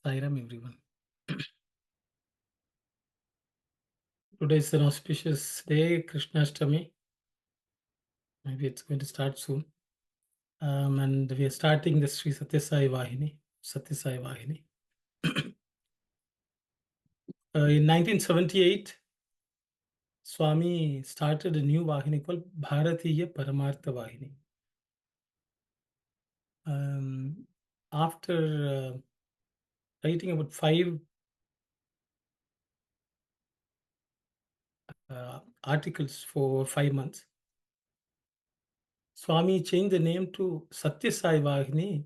Sairam, everyone. Today is an auspicious day, Krishnashtami. Maybe it's going to start soon. And we are starting the Sri Sathya Sai Vahini. Sathya Sai Vahini. In 1978, Swami started a new Vahini called Bharatiya Paramartha Vahini. After writing about 5 articles for 5 months, Swami changed the name to Sathya Sai Vahini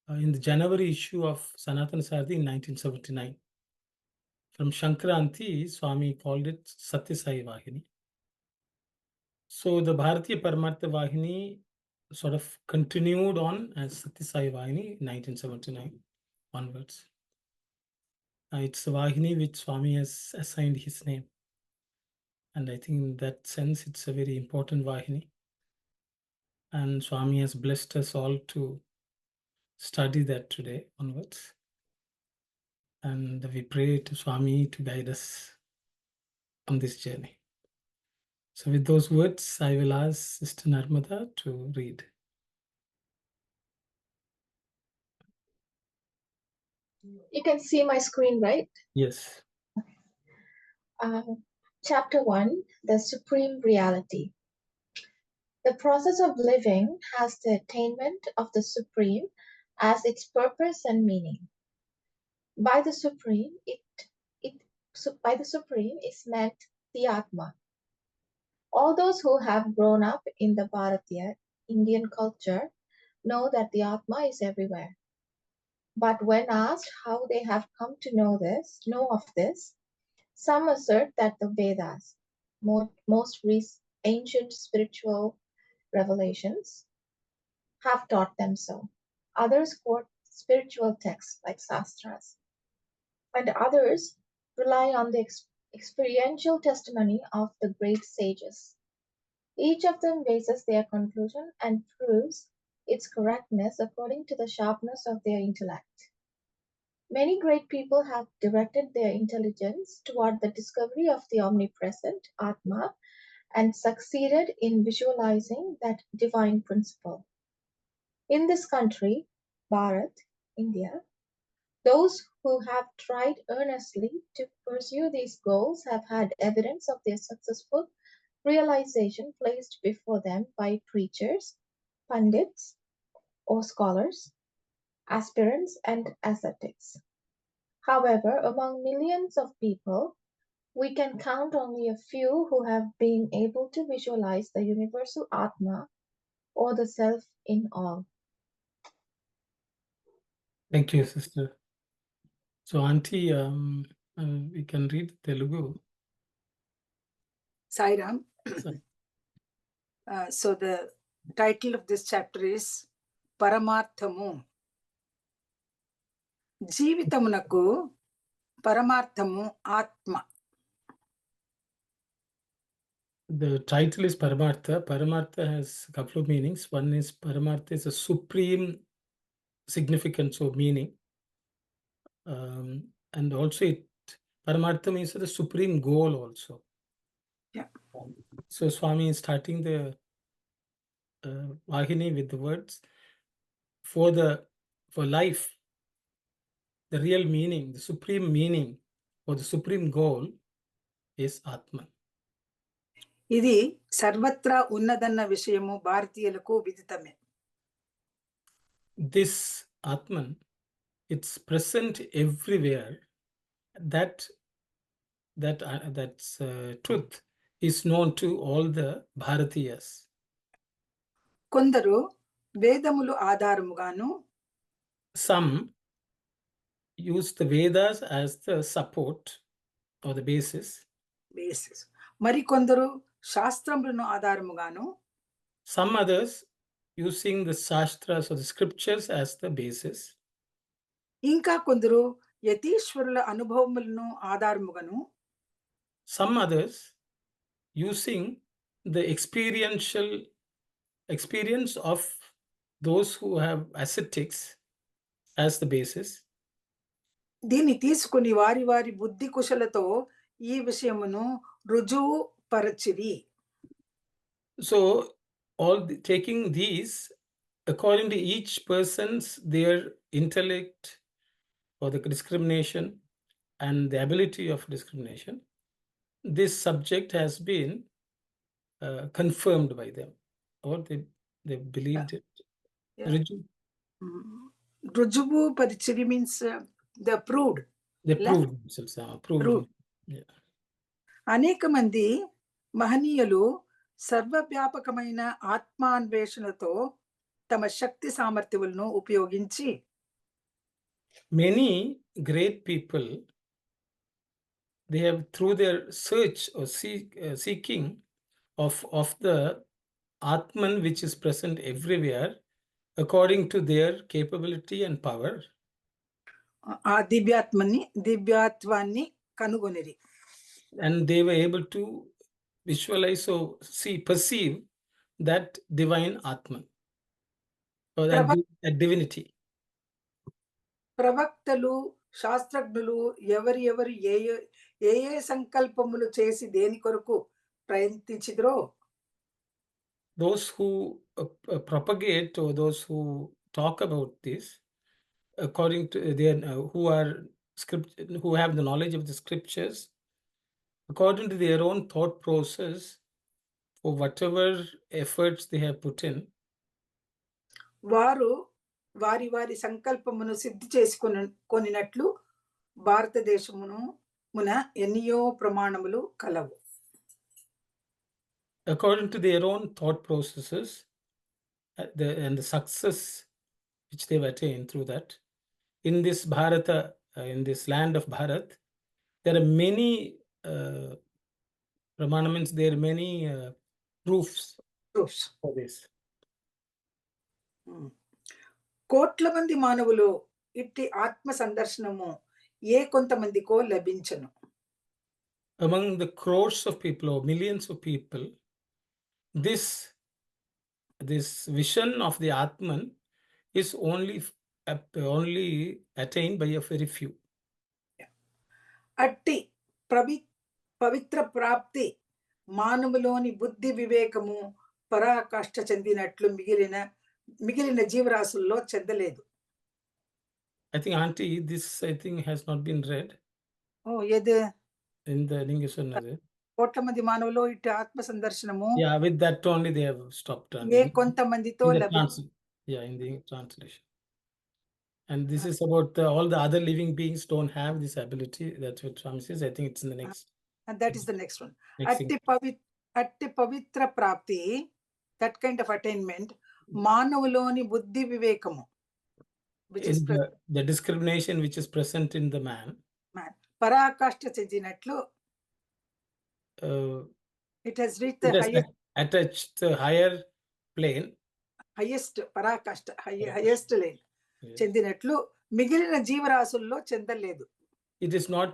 in the January issue of Sanatana Sarthi in 1979. From Shankranti, Swami called it Sathya Sai Vahini. So the Bharatiya Paramartha Vahini sort of continued on as Sathya Sai Vahini in 1979 onwards. It's the Vahini which Swami has assigned his name. And I think in that sense, it's a very important Vahini. And Swami has blessed us all to study that today onwards. And we pray to Swami to guide us on this journey. So with those words, I will ask Sister Narmada to read. You can see my screen, right? Yes. Chapter 1, The Supreme Reality. The process of living has the attainment of the Supreme as its purpose and meaning. By the Supreme, by the Supreme is meant the Atma. All those who have grown up in the Bharatiya, Indian culture, know that the Atma is everywhere. But when asked how they have come to know of this, some assert that the Vedas, most ancient spiritual revelations, have taught them so. Others quote spiritual texts like Shastras, and others rely on the experiential testimony of the great sages. Each of them bases their conclusion and proves its correctness according to the sharpness of their intellect. Many great people have directed their intelligence toward the discovery of the omnipresent Atma and succeeded in visualizing that divine principle. In this country, Bharat, India, those who have tried earnestly to pursue these goals have had evidence of their successful realization placed before them by preachers, pundits, or scholars, aspirants, and ascetics. However, among millions of people, we can count only a few who have been able to visualize the universal Atma or the Self in all. Thank you, Sister. So, Auntie, we can read Telugu. Sairam. So the title of this chapter is Paramarthamu. Jivitamunaku Paramarthamu Atma. The title is Paramartha. Paramartha has a couple of meanings. One is Paramartha is a supreme significance or meaning. And also Paramartha means the supreme goal also. Yeah. So Swami is starting the Vahini with the words, for life, the real meaning, the supreme meaning or the supreme goal is Atman. ఇది సర్వత్రా ఉన్నదన్న విషయము భారతీయులకు విదితమే. This Atman, it's present everywhere. That's truth is known to all the Bharatiyas. కొందరు వేదములు ఆధారముగాను, some use the Vedas as the support or the basis. Basis, మరికొందరు శాస్త్రములను ఆధారముగాను, Some others using the Shastras or the scriptures as the basis. ఇంకా కొందరు యతీశ్వరుల అనుభవములను ఆధారముగాను, Some others using the experience of those who have ascetics as the basis. దీన్ని తీసుకుని వారి వారి బుద్ధి కుశలతో ఈ విషయమును రుజువు పరచిరి. So taking these according to each person's their intellect or the discrimination and the ability of discrimination, this subject has been confirmed by them, or they believed it. Yeah. Ruju- రుజువు పరిచిరి means the proved. They proved themselves. Proved. Yeah. అనేక మంది మహనీయులు సర్వవ్యాపకమైన ఆత్మాన్వేషణతో తమ శక్తి సామర్థ్యములను ఉపయోగించి Many great people, they have through their search or seeking of the Atman which is present everywhere according to their capability and power, ఆ దివ్యాత్వాన్ని కనుగొనిరి. and they were able to visualize or perceive that divine Atman or that divinity. ప్రవక్తలు, శాస్త్రజ్ఞులు ఎవరు ఏ ఏ సంకల్పములు చేసి దేని కొరకు ప్రయత్నించిద్రో, those who propagate or those who talk about this according to their who have the knowledge of the scriptures, according to their own thought process, for whatever efforts they have put in, వారు వారి వారి సంకల్పమును సిద్ధి కొనినట్లు భారతదేశమున ఎన్నో ప్రమాణములు కలవు. according to their own thought processes and the success which they've attained through that, in this Bharata, in this land of Bharat, there are many pramanaments, there are many proofs for this. కోట్ల మంది మానవులు ఇట్టి ఆత్మ సందర్శనము ఏ కొంతమందికో లభించను. Among the crores of people or millions of people, this vision of the Atman is only attained by a very few. అట్టి పవిత్ర ప్రాప్తి మానవులోని బుద్ధి వివేకము పరాకాష్ఠ చెందినట్లు మిగిలిన జీవరాశుల్లో చెందలేదు. I think, Auntie, this has not been read. ఏది in the Lingaswara. కోట్ల మంది మానవులు ఇట్టి ఆత్మ సందర్శనము, Yeah, with that only they have stopped. ఏ కొంతమందితో in the translation. And this is about all the other living beings don't have this ability. That's what Swami says. I think it's in the next. And that is the next one. Next అట్టి పవిత్ర ప్రాప్తి, that kind of attainment, మానవులోని బుద్ధి వివేకము, which is the discrimination which is present in the man, పరాకాష్ఠ చెందినట్లు, it has reached the highest, attached the higher plane, highest పరాకాష్ఠ, highest lane చెందినట్లు మిగిలిన జీవరాశుల్లో చెందలేదు. It is not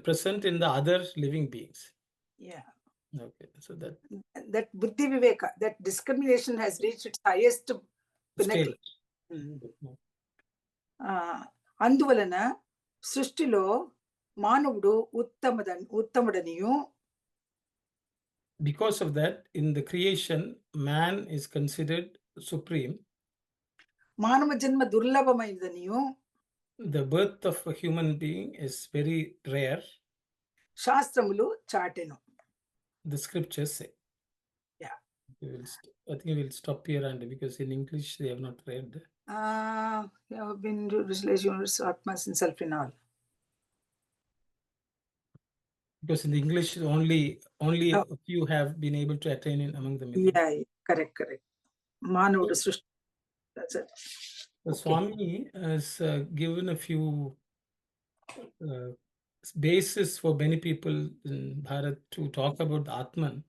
present in the other living beings. Yeah. Okay, so that buddhi viveka, that discrimination has reached its highest pinnacle. అందువలన సృష్టిలో మానవుడు ఉత్తముడనియు, because of that, in the creation, man is considered supreme. మానవ జన్మ దుర్లభమైనదనియు, the birth of a human being is very rare. శాస్త్రములు చాటెను. The scriptures say. Yeah. I think we will stop here, and because in English they have not read. You have been universe, Atma and self in all. Because in the English only a few have been able to attain in among the millions. Yeah, correct. మానవుడు సృష్టి That's it. The Okay. Swami has given a few basis for many people in Bharat to talk about the Atman.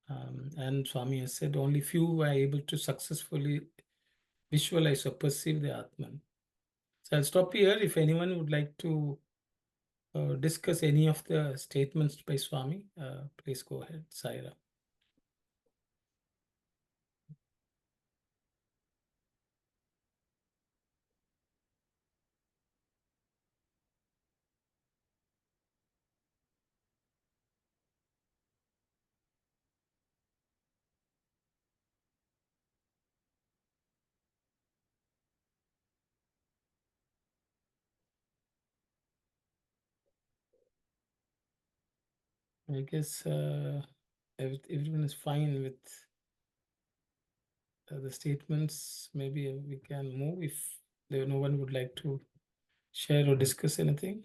And Swami has said only few are able to successfully visualize or perceive the Atman. So I'll stop here. If anyone would like to discuss any of the statements by Swami, please go ahead, Saira. I guess everyone is fine with the statements. Maybe we can move if no one would like to share or discuss anything.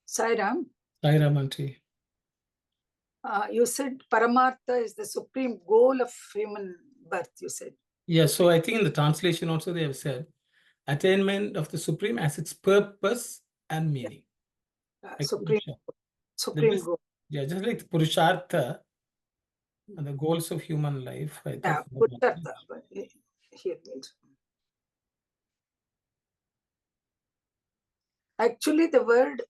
Sairam, Saira Manti. you said Paramartha is the supreme goal of human birth, you said. Yeah, so I think in the translation also they have said attainment of the Supreme as its purpose and meaning. Like Supreme just, goal. yeah, just like the Purushartha and the goals of human life. I Yeah, thought Purushartha, but here means. Actually, the word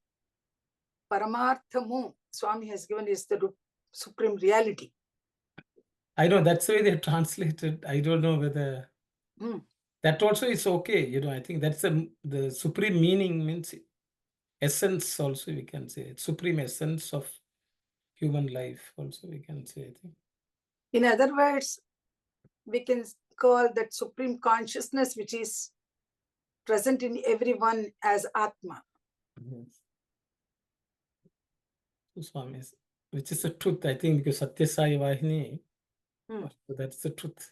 Paramarthamu Swami has given is the supreme reality. I know that's the way they translated. I don't know whether that also is okay. You know, I think that's the supreme meaning means essence also we can say. It's supreme essence of human life also we can say, I think. In other words, we can call that supreme consciousness which is present in everyone as Atma. Yes. So Swami, which is the truth, I think, because Sathya Sai Vahini, so that's the truth.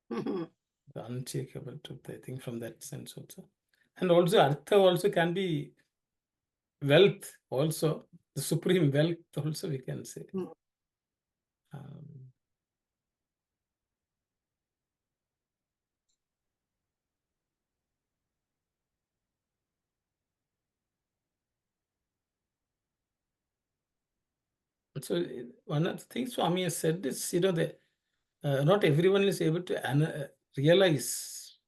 The unshakable truth, I think, from that sense also. And also Artha also can be wealth also, the supreme wealth also we can say. So one of the things Swami has said is, you know, that not everyone is able to realize,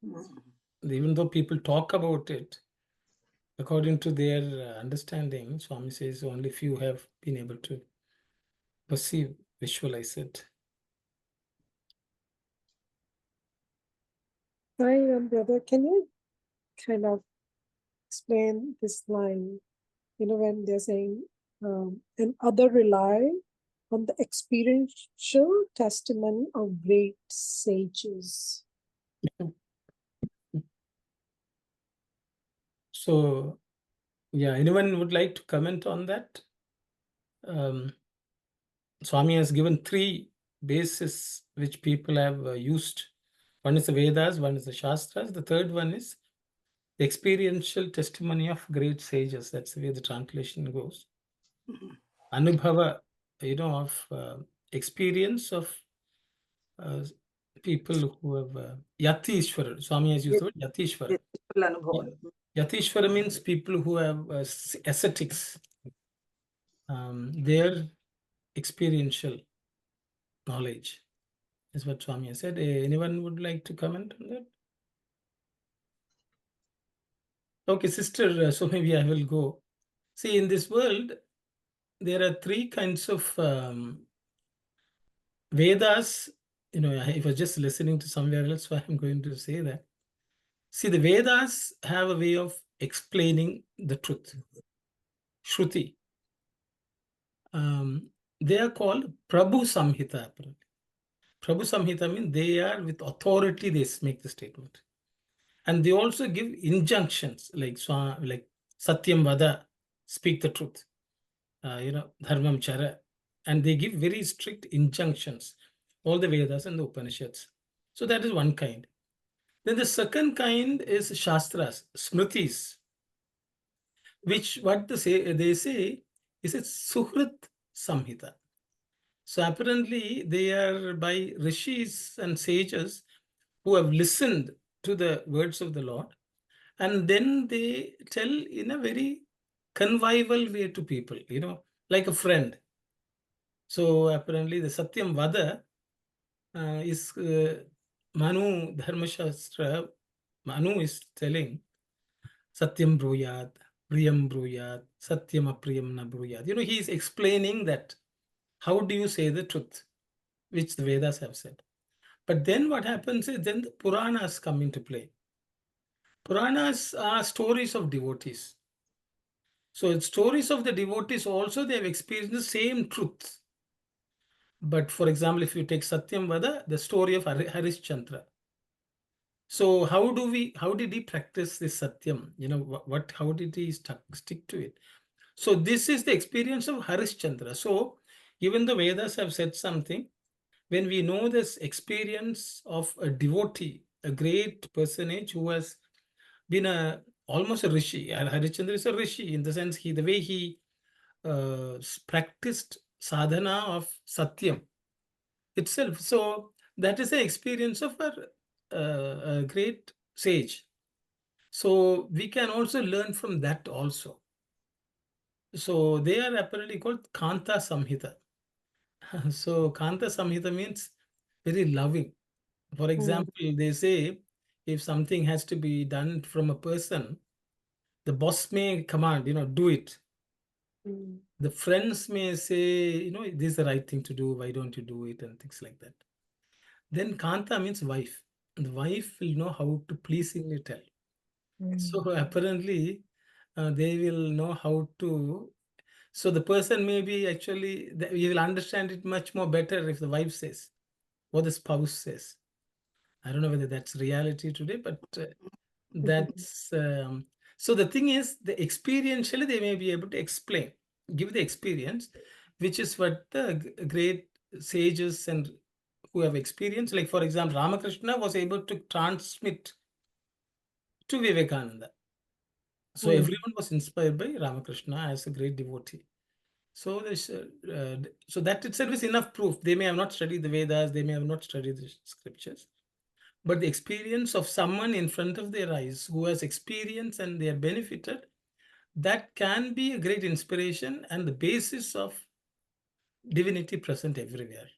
even though people talk about it, according to their understanding, Swami says only few have been able to perceive, visualize it. Hi, brother, can you kind of explain this line? You know, when they're saying, and other rely on the experiential testimony of great sages. So, yeah, anyone would like to comment on that? Swami has given three bases which people have used. One is the Vedas, one is the Shastras, the third one is the experiential testimony of great sages. That's the way the translation goes. Anubhava, you know, of experience of people who have Yatishwara. Swami has used the word Yatishwara. Yatishwara means people who have ascetics. Their experiential knowledge is what Swami has said. Anyone would like to comment on that? Okay, sister, so maybe I will go. See, in this world, there are three kinds of Vedas. You know, I was just listening to somewhere else, so I'm going to say that. See, the Vedas have a way of explaining the truth. Shruti. They are called Prabhu Samhita. Prabhu Samhita means they are with authority, they make the statement. And they also give injunctions like Satyam Vada, speak the truth, you know, Dharmam Chara. And they give very strict injunctions, all the Vedas and the Upanishads. So that is one kind. Then the second kind is Shastras, Smritis. which what they say is a Suhrit Samhita. So apparently they are by rishis and sages who have listened to the words of the Lord, and then they tell in a very convivial way to people, like a friend. So apparently the Satyam Vada is Manu Dharmashastra. Manu is telling Satyam Bruyat, Priyam Bruyat, Satyam Apriyam na Bruyat. He is explaining that how do you say the truth, which the Vedas have said. But then what happens is then the Puranas come into play. Puranas are stories of devotees. So stories of the devotees also, they have experienced the same truth. But for example, if you take Satyam Vada, the story of Harishchandra. So how did he practice this Satyam? How did he stick to it? So this is the experience of Harishchandra. So even the Vedas have said something, when we know this experience of a devotee, a great personage who has been almost a rishi, and Harishchandra is a rishi in the sense the way he practiced sadhana of Satyam itself. So that is the experience of a great sage. So we can also learn from that also. So they are apparently called Kanta Samhita. So Kanta Samhita means very loving. For example, they say if something has to be done from a person, the boss may command, do it. The friends may say, this is the right thing to do, why don't you do it, and things like that. Then Kanta means wife. The wife will know how to pleasingly tell. So apparently, they will know how to. So the person may be actually, you will understand it much more better if the wife says, or the spouse says. I don't know whether that's reality today, but that's so the thing is, the experientially they may be able to explain, give the experience, which is what the great sages and who have experienced, like for example, Ramakrishna was able to transmit to Vivekananda. So everyone was inspired by Ramakrishna as a great devotee. So so that itself is enough proof. They may have not studied the Vedas, they may have not studied the scriptures, but the experience of someone in front of their eyes who has experience and they are benefited, that can be a great inspiration and the basis of divinity present everywhere.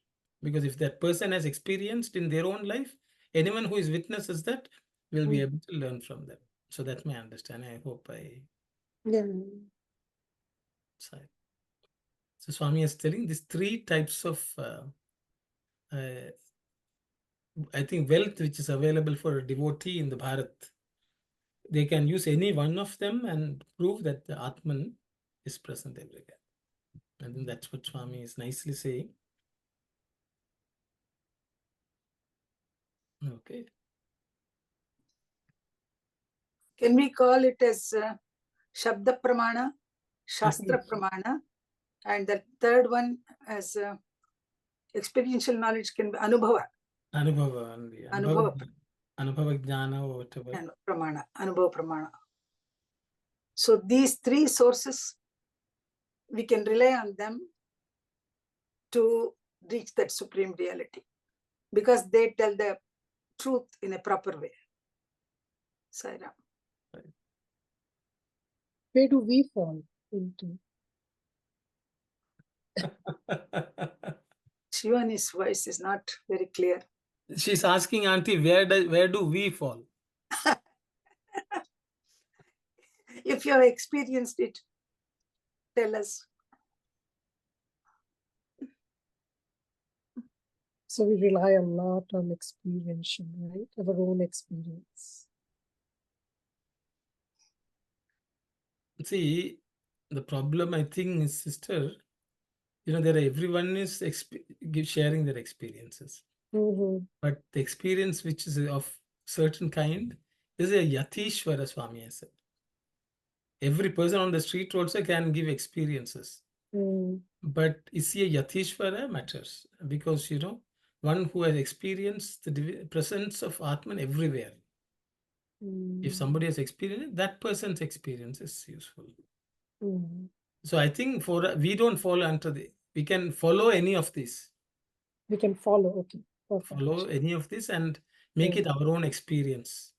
Because if that person has experienced in their own life, anyone who is witnesses that will be able to learn from them. So that's my understanding. I hope sorry. So Swami is telling these three types of I think wealth which is available for a devotee in the Bharat. They can use any one of them and prove that the Atman is present everywhere. I think that's what Swami is nicely saying. Okay. Can we call it as Shabda Pramana, Shastra Pramana, and the third one as experiential knowledge can be Anubhava. Anubhava only. Anubhava Jnana or whatever. Pramana, Anubhava Pramana. So these three sources, we can rely on them to reach that supreme reality because they tell the truth in a proper way. Sairam. Where do we fall into? Shivani's voice is not very clear. She's asking, Auntie, where do we fall? If you have experienced it, tell us. So we rely a lot on experiential, right? Our own experience. See, the problem I think is, sister, everyone is sharing their experiences. But the experience which is of certain kind is a Yatishvara, Swami has said. Every person on the street also can give experiences. But is he a Yatishvara matters because, one who has experienced the presence of Atman everywhere. If somebody has experienced it, that person's experience is useful. Mm. So I think we don't fall under we can follow any of this. We can follow. Okay. Perfect. Follow any of this and make it our own experience,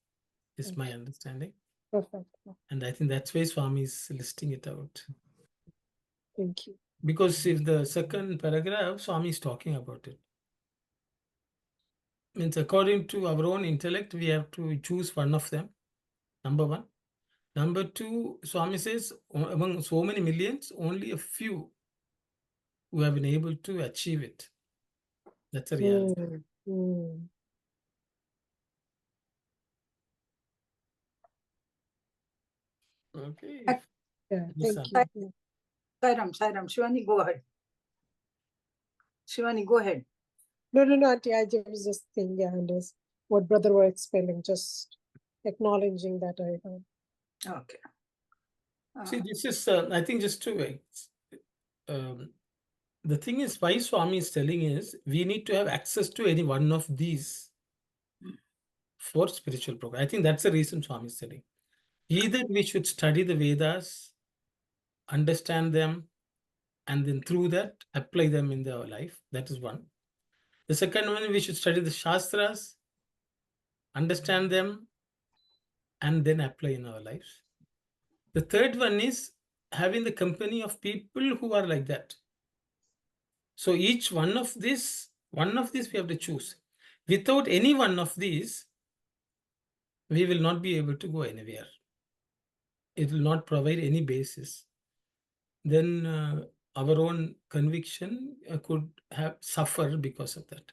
is my understanding. Perfect. And I think that's why Swami is listing it out. Thank you. Because if the second paragraph, Swami is talking about it. Means according to our own intellect, we have to choose one of them. Number one. Number two, Swami says, among so many millions, only a few who have been able to achieve it. That's a reality. Mm. Okay. Yeah, Yes, thank sir. you. Sairam, Shivani, go ahead. Shivani, go ahead. No, Auntie, I was just thinking, yeah, and what brother was explaining, just acknowledging that I heard. Okay. See, this is, I think, just to, the thing is, why Swami is telling is, we need to have access to any one of these for spiritual progress. I think that's the reason Swami is telling. Either we should study the Vedas, understand them, and then through that, apply them in our life. That is one. The second one, we should study the Shastras, understand them, and then apply in our lives. The third one is having the company of people who are like that. So each one of these we have to choose. Without any one of these, we will not be able to go anywhere. It will not provide any basis. Then our own conviction could have suffer because of that.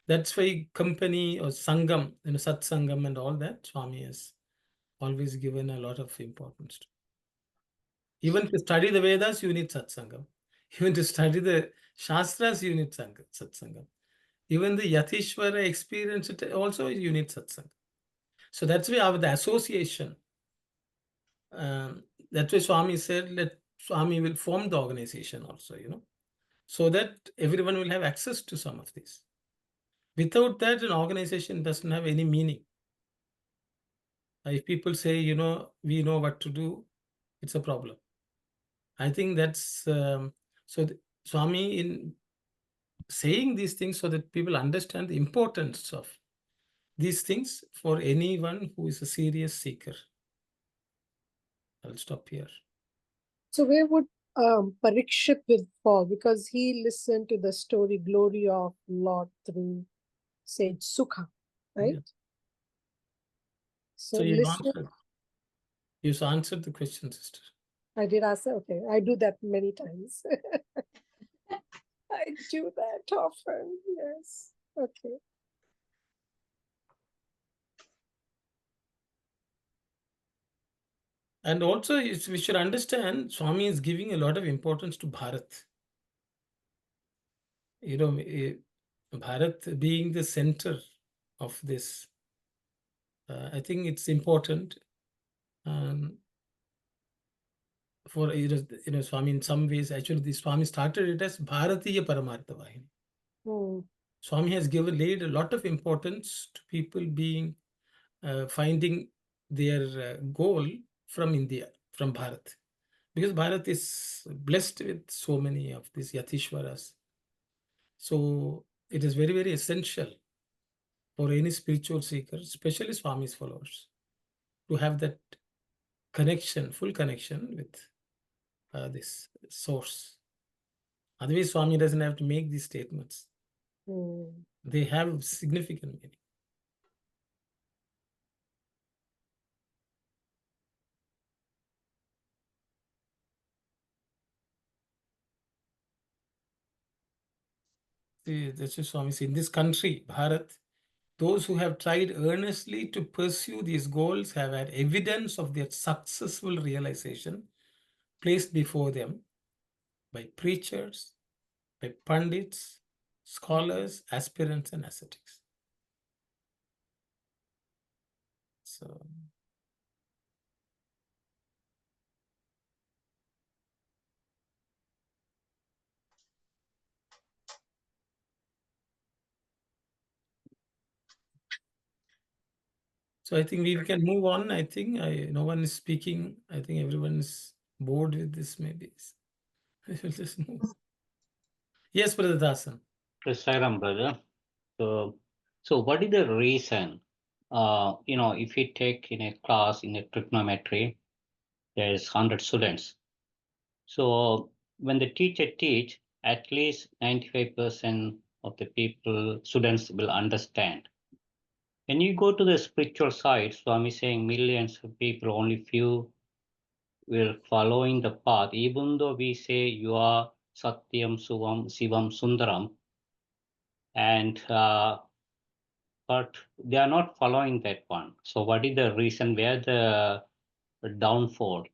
That's why company or sangam, satsangam and all that, Swami has always given a lot of importance to. Even to study the Vedas, you need satsangam. Even to study the Shastras, you need satsangam. Even the Yatishvara experience, also you need satsangam. So that's why the association, that's why Swami said, Swami will form the organization also, so that everyone will have access to some of these. Without that, an organization doesn't have any meaning. If people say, we know what to do, it's a problem. I think that's, Swami in saying these things so that people understand the importance of these things for anyone who is a serious seeker. I'll stop here. So where would Parikshit will fall? Because he listened to the story Glory of Lord through Sage Sukha, right? Yeah. So So listen. you answered the question, sister. I did answer. Okay, I do that many times. I do that often. Yes. Okay. And also, we should understand, Swami is giving a lot of importance to Bharat. Bharat being the center of this, I think it's important for, Swami in some ways. Actually, the Swami started it as Bharatiya Paramartha Vahini. Swami has laid a lot of importance to people finding their goal from India, from Bharat. Because Bharat is blessed with so many of these Yatishwaras. So it is very, very essential for any spiritual seeker, especially Swami's followers, to have that connection, full connection with this source. Otherwise, Swami doesn't have to make these statements. They have significant meaning. That's what Swami says. In this country, Bharat, those who have tried earnestly to pursue these goals have had evidence of their successful realization placed before them by preachers, by pundits, scholars, aspirants, and ascetics. So, I think we can move on. I think no one is speaking. I think everyone is bored with this, maybe I will just move. Yes, Brother Dasan. Prasairam, brother. So what is the reason? If you take in a class in a trigonometry, there's 100 students. So when the teacher teach, at least 95% of the students will understand. When you go to the spiritual side, Swami saying millions of people, only few will following the path. Even though we say you are Satyam, Suvam, Sivam, Sundaram, and but they are not following that one. So what is the reason? Where the downfall?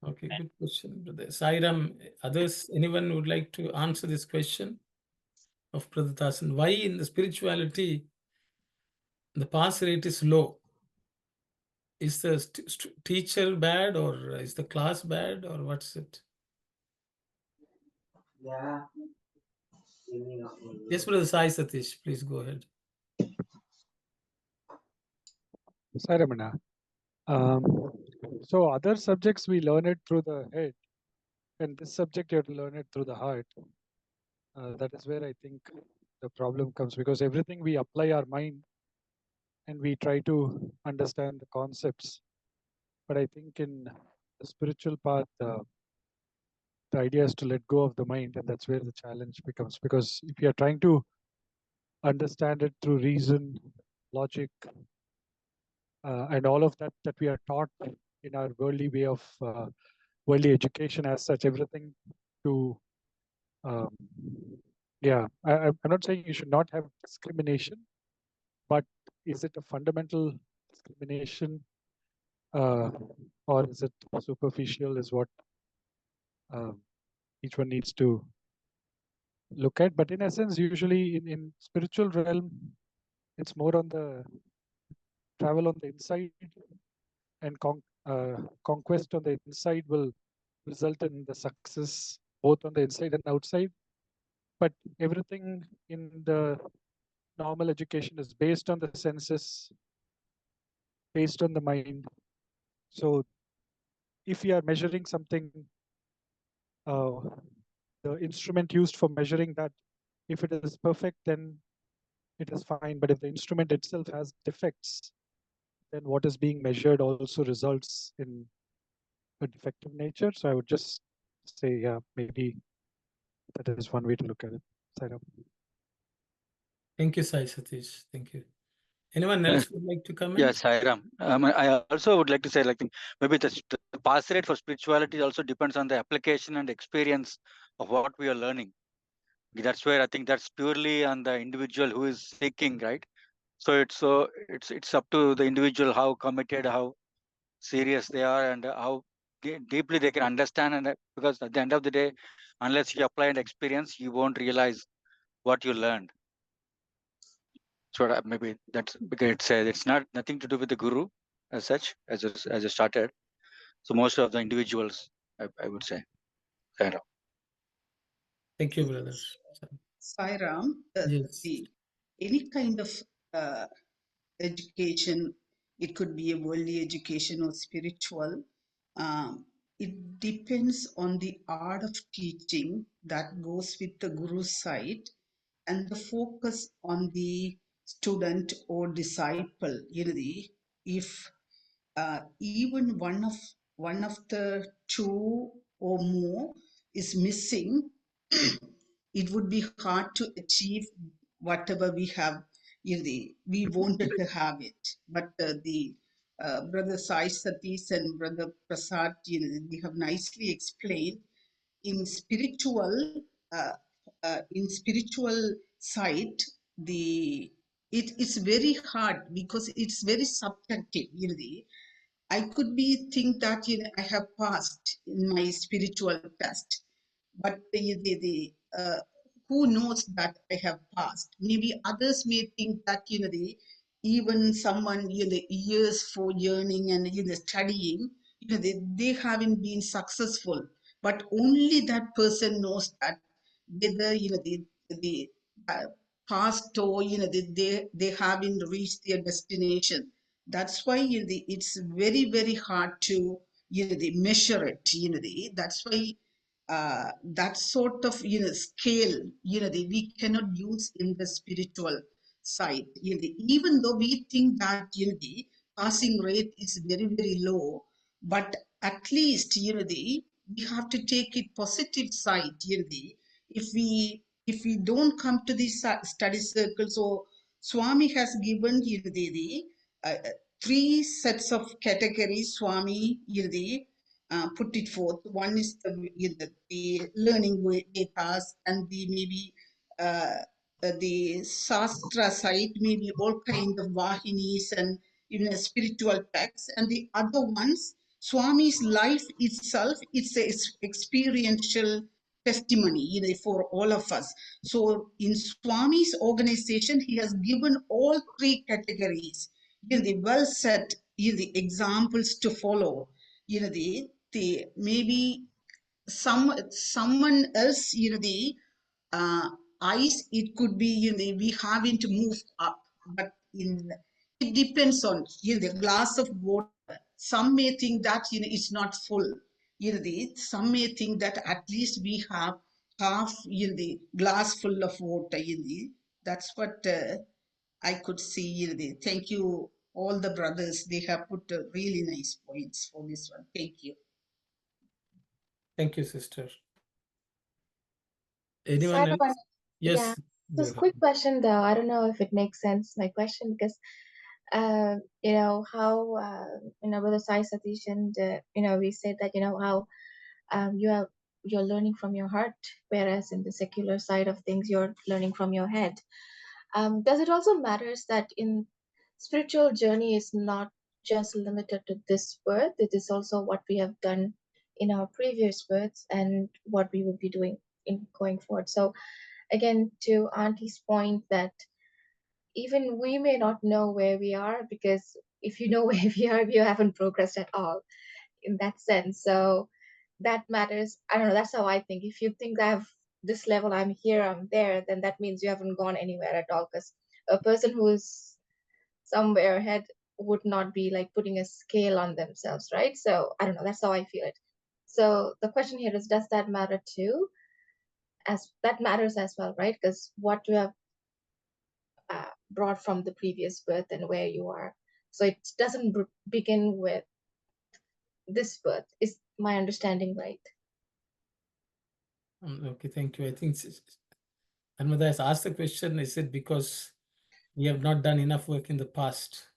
Okay, good question, Brother Sairam. Others, anyone would like to answer this question of Brother Dasan? Why in the spirituality the pass rate is low? Is the teacher bad, or is the class bad, or what's it? Yes, Brother Sai Satish, please go ahead. Saramana. So other subjects we learn it through the head, and this subject you have to learn it through the heart. That is where I think the problem comes, because everything we apply our mind and we try to understand the concepts. But I think in the spiritual path, the idea is to let go of the mind, and that's where the challenge becomes. Because if you are trying to understand it through reason, logic, and all of that we are taught in our worldly way of worldly education as such, everything to I'm not saying you should not have discrimination, but is it a fundamental discrimination, or is it superficial, is what each one needs to look at. But in essence, usually in spiritual realm, it's more on the travel on the inside, and conquest on the inside will result in the success both on the inside and outside. But everything in the normal education is based on the senses, based on the mind. So if we are measuring something, the instrument used for measuring that, if it is perfect, then it is fine. But if the instrument itself has defects, then what is being measured also results in a defective nature. So I would just say, yeah, maybe that is one way to look at it. Sairam. Thank you, Sai Satish. Thank you. Anyone else would like to comment? Yes, Hiram. I also would like to say, maybe the pass rate for spirituality also depends on the application and experience of what we are learning. That's where I think that's purely on the individual who is seeking, right? So it's up to the individual how committed, how serious they are, and how deeply they can understand. And because at the end of the day, unless you apply and experience, you won't realize what you learned. So maybe that's because it's not nothing to do with the guru as such, as it started. So most of the individuals, I would say. Thank you, brother. Sairam, Yes. any kind of education, it could be a worldly education or spiritual, it depends on the art of teaching that goes with the guru side and the focus on the student or disciple. If even one of the two or more is missing, it would be hard to achieve whatever we have. We wanted to have it, but the brother Sai Satish and brother Prasad, they have nicely explained in uh, spiritual side, it is very hard because it's very subjective. I could be think that I have passed in my spiritual test, but who knows that I have passed? Maybe others may think that even someone years for yearning and studying, they haven't been successful, but only that person knows that whether the past or they haven't reached their destination. That's why it's very, very hard to measure it. That's why that sort of scale we cannot use in the spiritual side. Even though we think that the passing rate is very, very low, but at least we have to take it positive side. If we don't come to these study circles, so Swami has given uh, three sets of categories. Swami put it forth. One is the learning Vedas, and the maybe the Shastra side, maybe all kind of Vahinis and spiritual texts, and the other ones, Swami's life itself, it's a experiential testimony, for all of us. So in Swami's organization, he has given all three categories, the well set, the examples to follow, the maybe someone else, the uh, eyes, it could be, we having to move up, but it depends on, the glass of water. Some may think that, it's not full. Some may think that at least we have half, the glass full of water. That's what I could see. Thank you, all the brothers. They have put really nice points for this one. Thank you. Thank you, sister. Anyone Saru, else? Yes. yeah, Go just ahead. quick question though. I don't know if it makes sense, my question, because how Brother Sai Satish and we said that how you're learning from your heart, whereas in the secular side of things you're learning from your head. Does it also matters that in spiritual journey is not just limited to this birth? It is also what we have done in our previous births and what we will be doing in going forward. So again, to Auntie's point that even we may not know where we are, because if you know where we are, you haven't progressed at all in that sense. So that matters. I don't know. That's how I think. If you think I have this level, I'm here, I'm there, then that means you haven't gone anywhere at all. Because a person who's somewhere ahead would not be like putting a scale on themselves, right? So I don't know. That's how I feel it. So the question here is, does that matter too? As that matters as well, right? Because what you have brought from the previous birth and where you are. So it doesn't begin with this birth. Is my understanding right? Okay, thank you. I think Anmada has asked the question, is it because we have not done enough work in the past?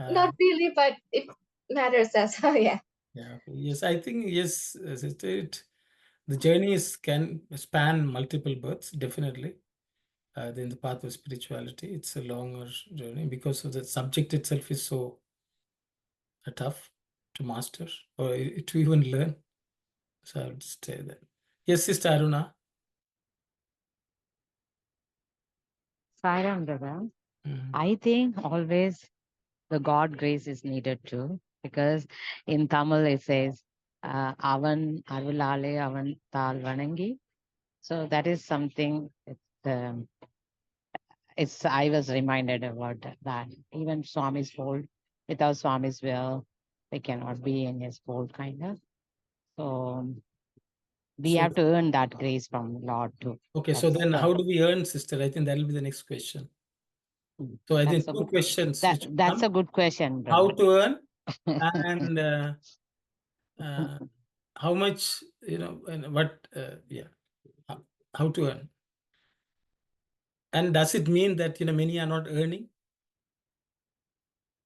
Not really, but it matters as well. Yeah. Yeah. Yes, I think, yes, the journeys can span multiple births, definitely. In the path of spirituality, it's a longer journey because of the subject itself is so tough to master or to even learn. So I would say that. Yes, Sister Aruna. Sairam, brother. Mhm. I think always the God grace is needed too, because in Tamil it says, Avan Arulale Avan Tal Vanangi. So that is something, I was reminded about that. Even Swami's fold, without Swami's will, we cannot be in his fold, kind of. So we So, have to earn that grace from Lord too. okay, so then how do we earn, sister? I think that will be the next question. So I think two questions. Which That's come, a good question, how brother. to earn and how much, and what, how to earn. And does it mean that, many are not earning?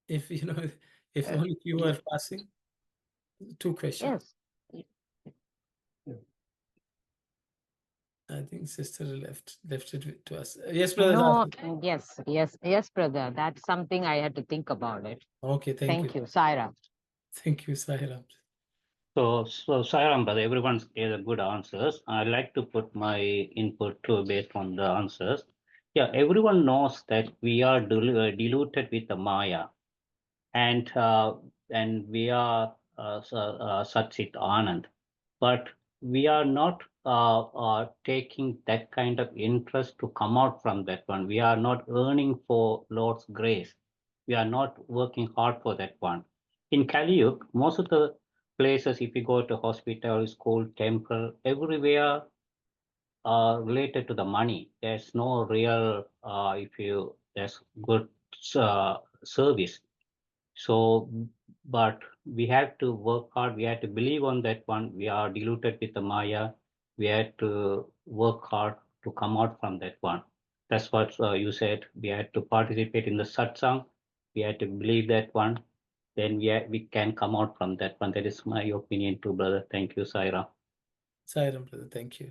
If, if only few are passing? Two questions. Yes. I think sister left it to us. Yes, brother. No, yes, brother. That's something I had to think about it. Okay, thank you. Saira. Thank you, Sairam. So Sairam, brother, everyone's gave good answers. I'd like to put my input too based on the answers. Yeah, everyone knows that we are diluted with the Maya, and we are Satchit Anand, but we are not taking that kind of interest to come out from that one. We are not earning for Lord's grace. we are not working hard for that one. In Kali Yuga, most of the places, if you go to hospital, school, temple, everywhere are related to the money. There's no real, there's good service. So, but we have to work hard. We have to believe on that one. We are diluted with the Maya. We have to work hard to come out from that one. That's what you said. We had to participate in the satsang. We had to believe that one. Then we can come out from that one. That is my opinion too, brother. Thank you, Saira. Sairam, brother. Thank you.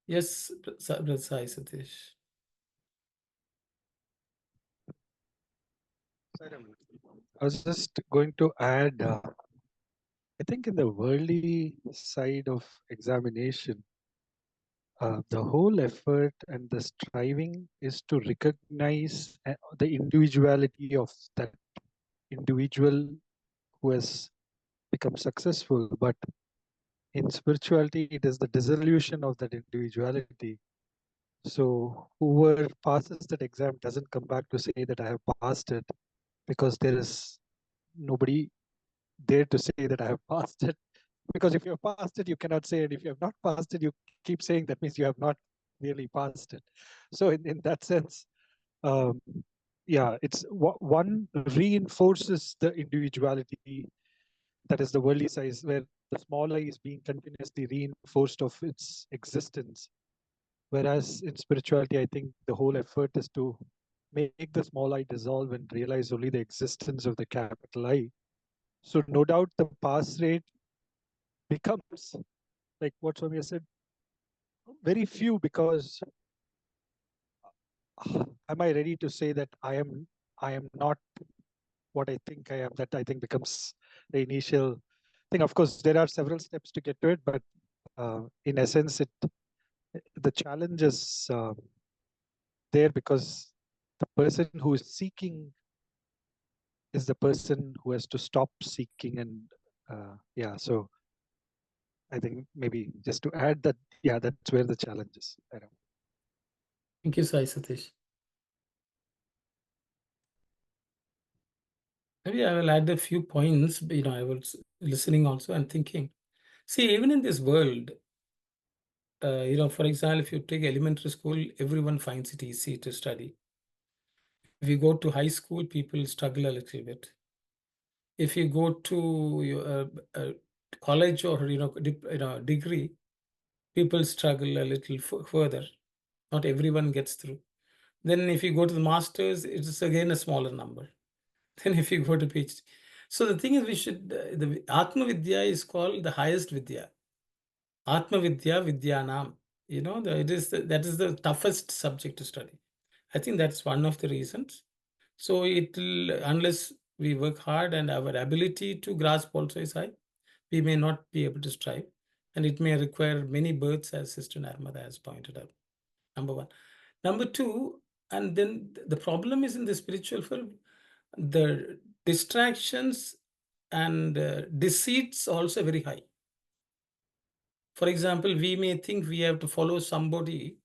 Yes, brother Sai Satish. I was just going to add, I think in the worldly side of examination, the whole effort and the striving is to recognize the individuality of that individual who has become successful. But in spirituality, it is the dissolution of that individuality. So whoever passes that exam doesn't come back to say that I have passed it, because there is nobody there to say that I have passed it. Because if you have passed it, you cannot say it. If you have not passed it, you keep saying that means you have not really passed it. So in that sense, yeah, it's one reinforces the individuality, that is the worldly size, where the small I is being continuously reinforced of its existence. Whereas in spirituality, I think the whole effort is to make the small I dissolve and realize only the existence of the capital I. So no doubt the pass rate becomes, like what Swami has said, very few, because am I ready to say that I am not what I think I am? That I think becomes the initial thing. Of course, there are several steps to get to it, but in essence, the challenge is there, because the person who is seeking is the person who has to stop seeking. And yeah, so I think maybe just to add that, yeah, that's where the challenge is. Thank you, Sai Satish. Maybe I will add a few points. I was listening also and thinking. See, even in this world, for example, if you take elementary school, everyone finds it easy to study. If you go to high school, people struggle a little bit. If you go to your college or degree, people struggle a little further. Not everyone gets through. Then if you go to the masters, it's again a smaller number. Then if you go to PhD. So the thing is, we should, the Atma Vidya is called the highest Vidya. Atma Vidya, Vidyanam. That is the toughest subject to study. I think that's one of the reasons. So unless we work hard and our ability to grasp also is high, we may not be able to strive. And it may require many births, as Sister Narmada has pointed out. Number one. Number two, and then the problem is in the spiritual field, the distractions and deceits also very high. For example, we may think we have to follow somebody,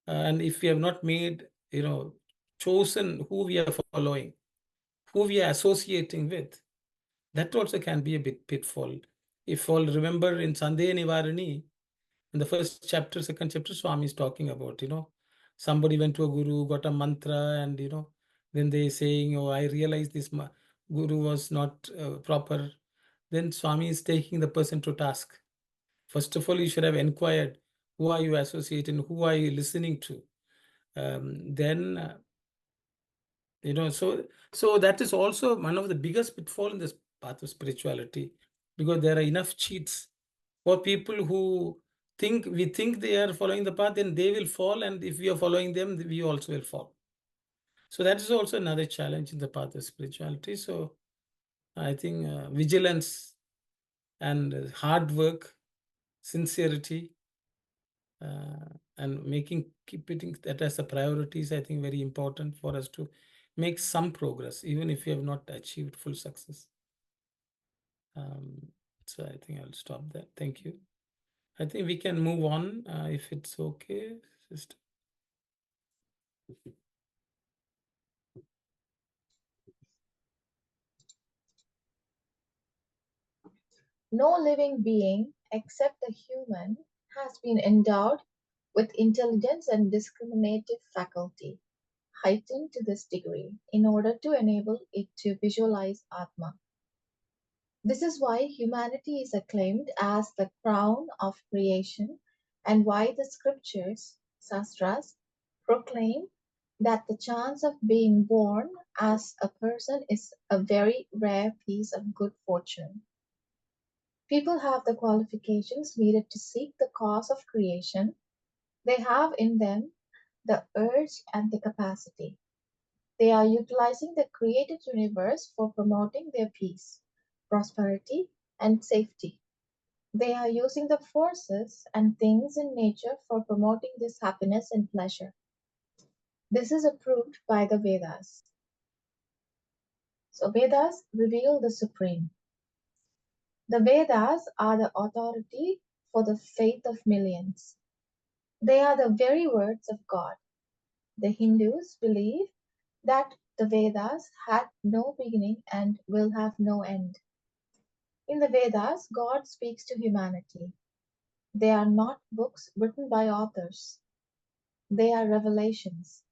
and if we have not made, chosen who we are following, who we are associating with, that also can be a bit pitfall. If all remember in Sandeha Nivarani, in the first chapter, second chapter, Swami is talking about, somebody went to a guru, got a mantra, and, then they saying, oh, I realized this guru was not proper. Then Swami is taking the person to task. First of all, you should have inquired, who are you associating, who are you listening to? Then, so that is also one of the biggest pitfall in this path of spirituality, because there are enough cheats for people who we think they are following the path, then they will fall, and if we are following them, we also will fall. So that is also another challenge in the path of spirituality. So I think vigilance and hard work, sincerity, and keeping that as a priority is, I think, very important for us to make some progress, even if we have not achieved full success. So I think I'll stop there. Thank you. I think we can move on if it's okay, sister. No living being except the human has been endowed with intelligence and discriminative faculty, heightened to this degree in order to enable it to visualize Atma. This is why humanity is acclaimed as the crown of creation and why the scriptures, sastras, proclaim that the chance of being born as a person is a very rare piece of good fortune. People have the qualifications needed to seek the cause of creation. They have in them the urge and the capacity. They are utilizing the created universe for promoting their peace, prosperity, and safety. They are using the forces and things in nature for promoting this happiness and pleasure. This is approved by the Vedas. So Vedas reveal the Supreme. The Vedas are the authority for the faith of millions. They are the very words of God. The Hindus believe that the Vedas had no beginning and will have no end. In the Vedas, God speaks to humanity. They are not books written by authors. They are revelations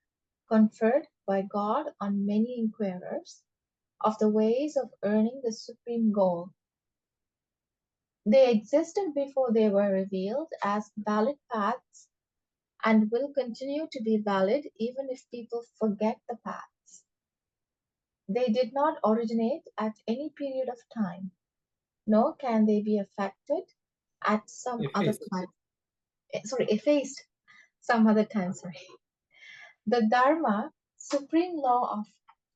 conferred by God on many inquirers of the ways of earning the supreme goal. They existed before they were revealed as valid paths and will continue to be valid even if people forget the paths. They did not originate at any period of time, nor can they be affected at some other Effaced. time. Effaced some other time, The Dharma, supreme law of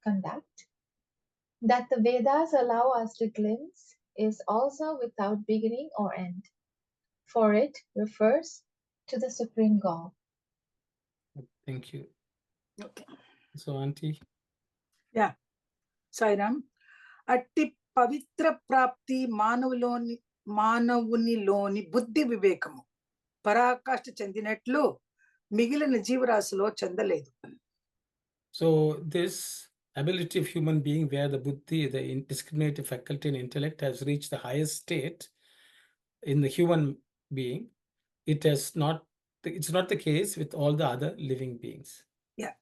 conduct, that the Vedas allow us to glimpse is also without beginning or end, for it refers to the supreme goal. Thank you. Okay. So, Auntie. Yeah. Sairam. అట్టి పవిత్ర ప్రాప్తి మానవునిలోని బుద్ధి వివేకము పరాకాష్ఠ చెందినట్లు మిగిలిన జీవరాశిలో చెందలేదు. So this ability of human being where the buddhi, the discriminative faculty and intellect has reached the highest state in the human being, it's not the case with all the other living beings. Yeah.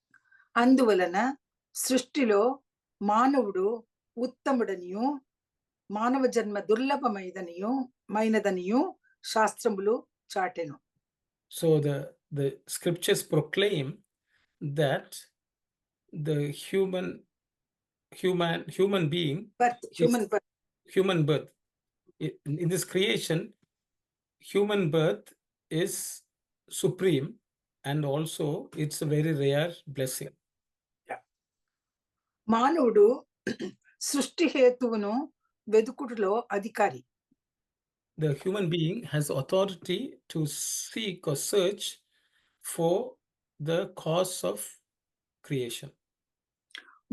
అందువలన సృష్టిలో మానవుడు ఉత్తముడనియు మానవ జన్మ దుర్లభమైనదనియు శాస్త్రములు చాటెను. So the scriptures proclaim that the human being human birth in this creation, human birth is supreme and also it's a very rare blessing. మానవుడు సృష్టి హేతువును వెదుకుటలో అధికారి. The human being has authority to seek or search for the cause of creation.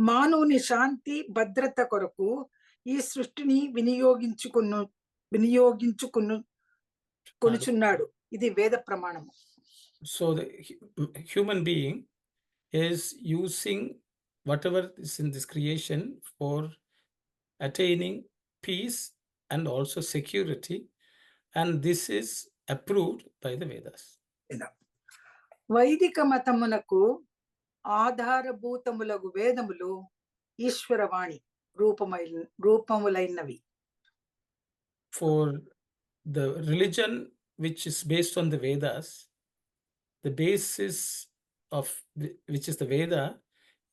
మానవుని శాంతి భద్రత కొరకు ఈ సృష్టిని వినియోగించుకొనుచున్నాడు. ఇది వేద ప్రమాణము. So the human being is using whatever is in this creation for attaining peace and also security, and this is approved by the Vedas. వైదిక మతమునకు ఆధారభూతములగు వేదములు ఈశ్వరవాణి రూపములైనవి. For the religion which is based on the Vedas, the basis of which is the Veda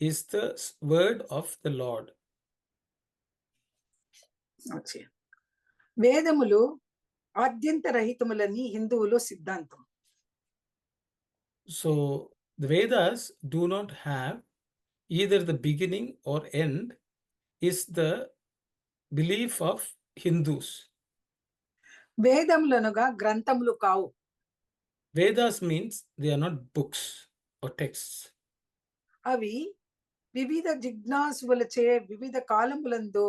is the word of the Lord. వేదములు ఆద్యంత రహితములని హిందువులు సిద్ధాంతం. So the Vedas do not have either the beginning or end, is the belief of Hindus. వేదములనగా గ్రంథములు కావు. Vedas means they are not books or texts. అవి వివిధ జిజ్ఞాసులచే వివిధ కాలములందు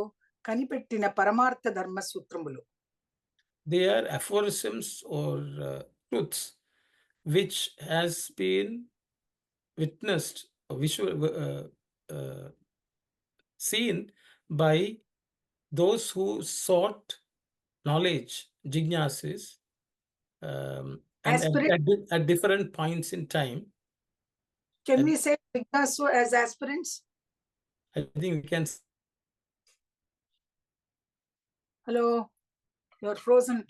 కనిపెట్టిన పరమార్థ ధర్మ సూత్రములు. They are aphorisms or truths which has been witnessed seen by those who sought knowledge, jignasis, and at different points in time. Can we say jignasu as aspirants? I think we can. Hello, you're frozen.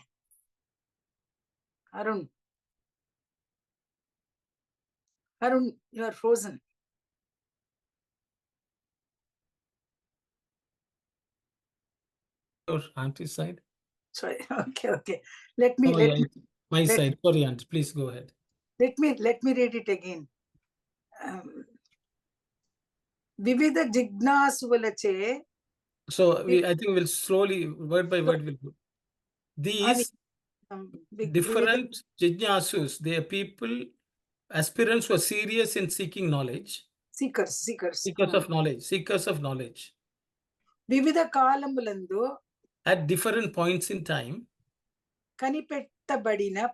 Arun, you're frozen. Your auntie's side? Sorry. Okay. Let me my side. Sorry, auntie. Please go ahead. Let me read it again. Vividha jignasuvalache. So I think we'll slowly, word by word, we'll go. These different jignasus, they are people, aspirants who are serious in seeking knowledge. Seekers of knowledge. Seekers of knowledge. Vividha kalamulandu. At different points in time, kanipettabadina,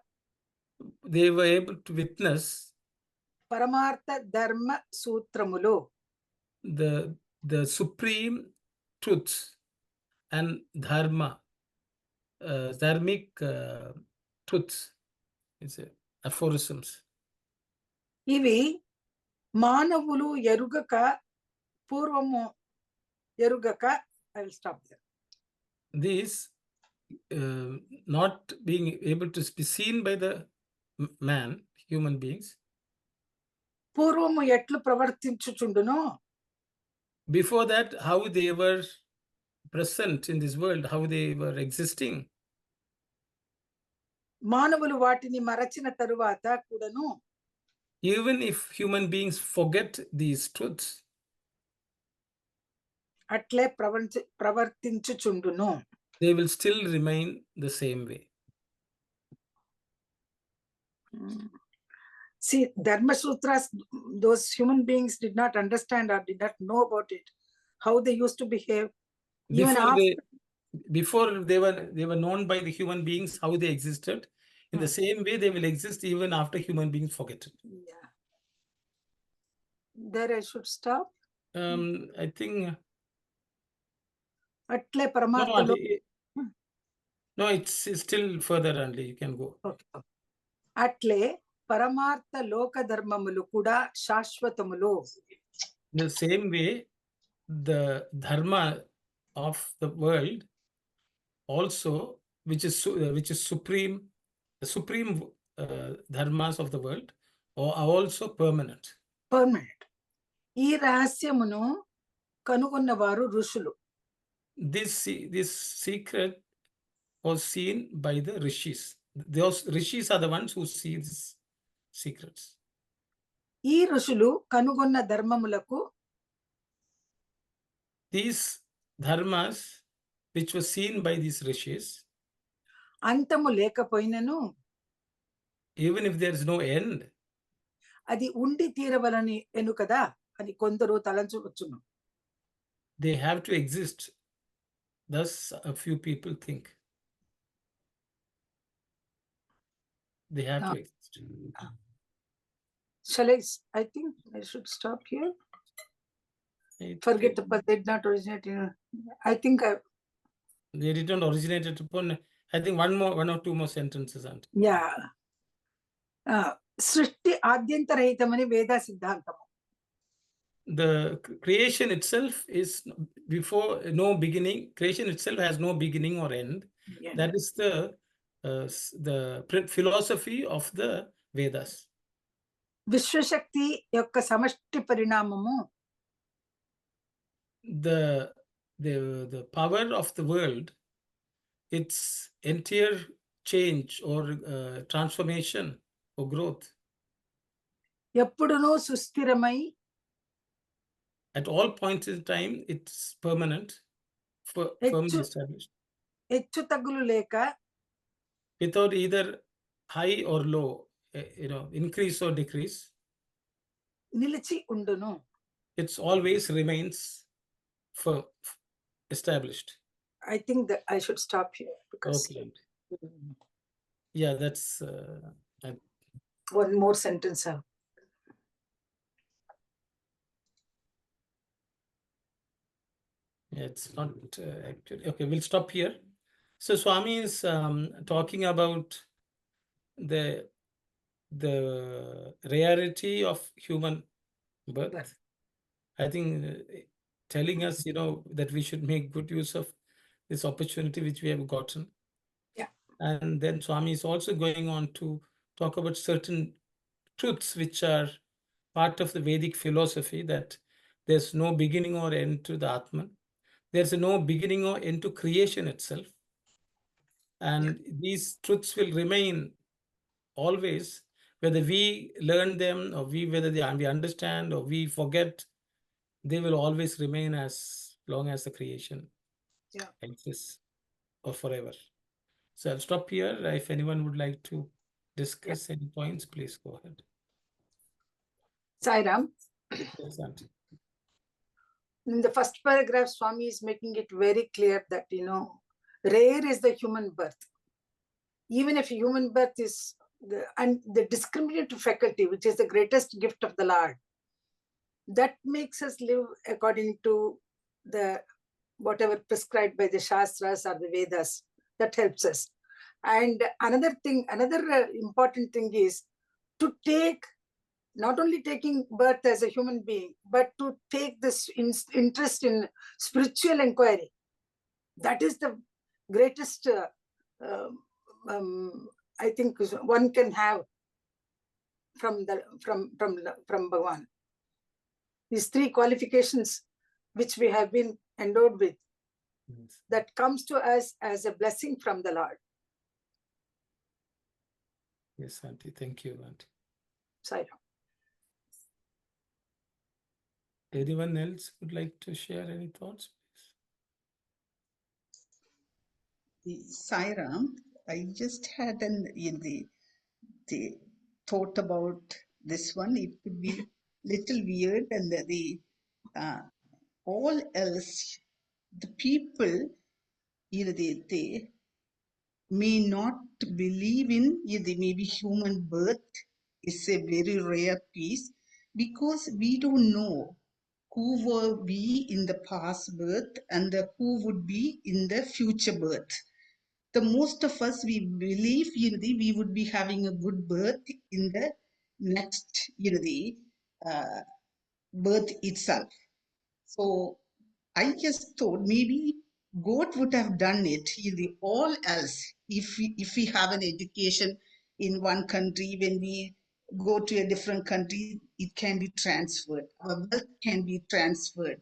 they were able to witness Paramartha Dharma Sutramulo, the supreme truths and dharma, dharmic truths, aphorisms. Ivi Manavulu Yarugaka Purvamu Yarugaka. I will stop there. These not being able to be seen by the man, human beings. Purvamu Yetlu Pravartinchuchunduno. Before that, how they were present in this world, how they were existing. Manavulu Vatini Marachina Taruvata Kudanu. Even if human beings forget these truths, Atle Pravartinchuchunduno. They will still remain the same way. See, Dharma Sutras, those human beings did not understand or did not know about it, how they used to behave. Before they were known by the human beings how they existed. In the same way, they will exist even after human beings forget it. Yeah. There I should stop. I think. Atle Paramartha. No, it's still further only. You can go. Okay. Atle Paramartha Loka Dharmamulu Kuda Shashwatamulo. The same way, the dharma of the world also, which is supreme, the supreme dharmas of the world are also permanent. Permanent. Ee rahasyamunu kanugunnavaru rushulu. This secret was seen by the rishis. Those rishis are the ones who see these secrets. Ee rushulu kanugonna dharmamulaku. These dharmas which were seen by these rishis, antamu lekapoinanu, even if there is no end, adi undi teeravalani enukada ani kondaru talanchuvachunu. They have to exist. Thus, a few people think they have to exist. Shall I think I should stop here. Forget the but did not originate in. I think they did not originate it upon. I think one or two more sentences. Yeah. Srishti Adyantaraitamani Veda Siddhantam. The creation itself is before no beginning. Creation itself has no beginning or end. Yeah. That is the philosophy of the Vedas. Vishwashakti yokka samashti parinamamu. The power of the world, its entire change or transformation or growth. Eppuduno sustiramai. At all points in time, it's permanent, firmly established. Ecchu tagulu leka. Without either high or low, increase or decrease. Nilichi unduno. It always remains established. I think that I should stop here because. Okay. Yeah, that's one more sentence. Yeah, it's not actually. Okay, we'll stop here. So Swami is talking about the rarity of human birth. I think telling us, that we should make good use of this opportunity which we have gotten. Yeah. And then Swami is also going on to talk about certain truths which are part of the Vedic philosophy, that there's no beginning or end to the Atman. There's no beginning or end to creation itself. And these truths will remain always, whether we learn them or whether we understand or we forget, they will always remain as long as the creation exists or forever. So I'll stop here. If anyone would like to discuss any points, please go ahead. Sai Ram. Yes, Auntie. In the first paragraph, Swami is making it very clear that, rare is the human birth. Even if human birth is the discriminative faculty, which is the greatest gift of the Lord, that makes us live according to the whatever prescribed by the Shastras or the Vedas, that helps us. And another important thing is to take, not only taking birth as a human being, but to take this interest in spiritual inquiry. That is the greatest, I think, one can have from Bhagawan. These three qualifications which we have been endowed with, that comes to us as a blessing from the Lord. Yes, Auntie. Thank you, Auntie. Sai Ram. Anyone else would like to share any thoughts, Sai Ram, I just had the thought about this one. It could be little weird, and all else, the people, they may not believe in maybe human birth is a very rare piece, because we don't know who were we in the past birth and who would be in the future birth. The most of us, we believe we would be having a good birth in the next birth itself. So I just thought maybe God would have done it all else. If we have an education in one country, when we go to a different country, it can be transferred. Our wealth can be transferred.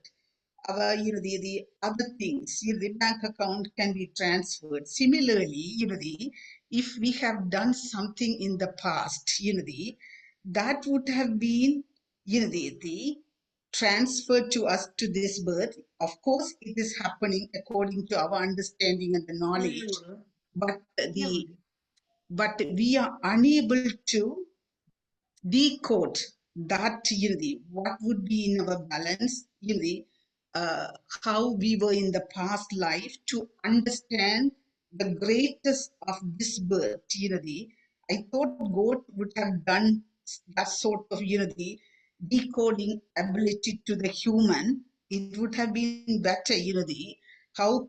Our the other things, the bank account can be transferred. Similarly, if we have done something in the past, that would have been the transferred to us to this birth. Of course, it is happening according to our understanding and the knowledge, but we are unable to decode that what would be in our balance, how we were in the past life, to understand the greatest of this birth. I thought God would have done that sort of the decoding ability to the human. It would have been better, how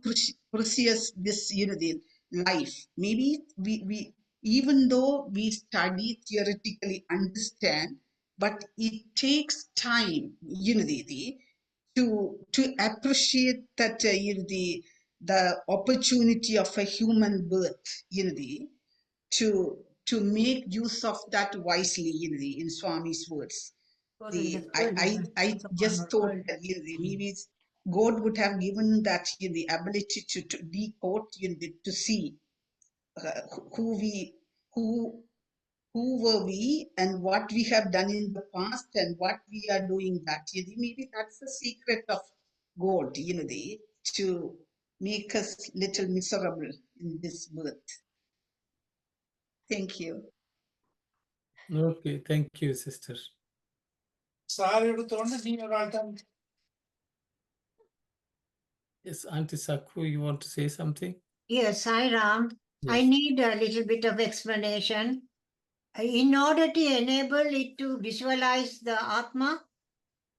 precious this the life. Maybe we even though we study, theoretically understand, but it takes time, to appreciate that the opportunity of a human birth, to make use of that wisely, in Swami's words. I just thought that maybe God would have given that the ability to decode, to see who were we and what we have done in the past and what we are doing that. Maybe that's the secret of God, to make us little miserable in this birth. Thank you. Okay, thank you, sister. Yes, Auntie Sakhu, you want to say something? Yes, Sai Ram. I Yes. need a little bit of explanation. In order to enable it to visualize the Atma,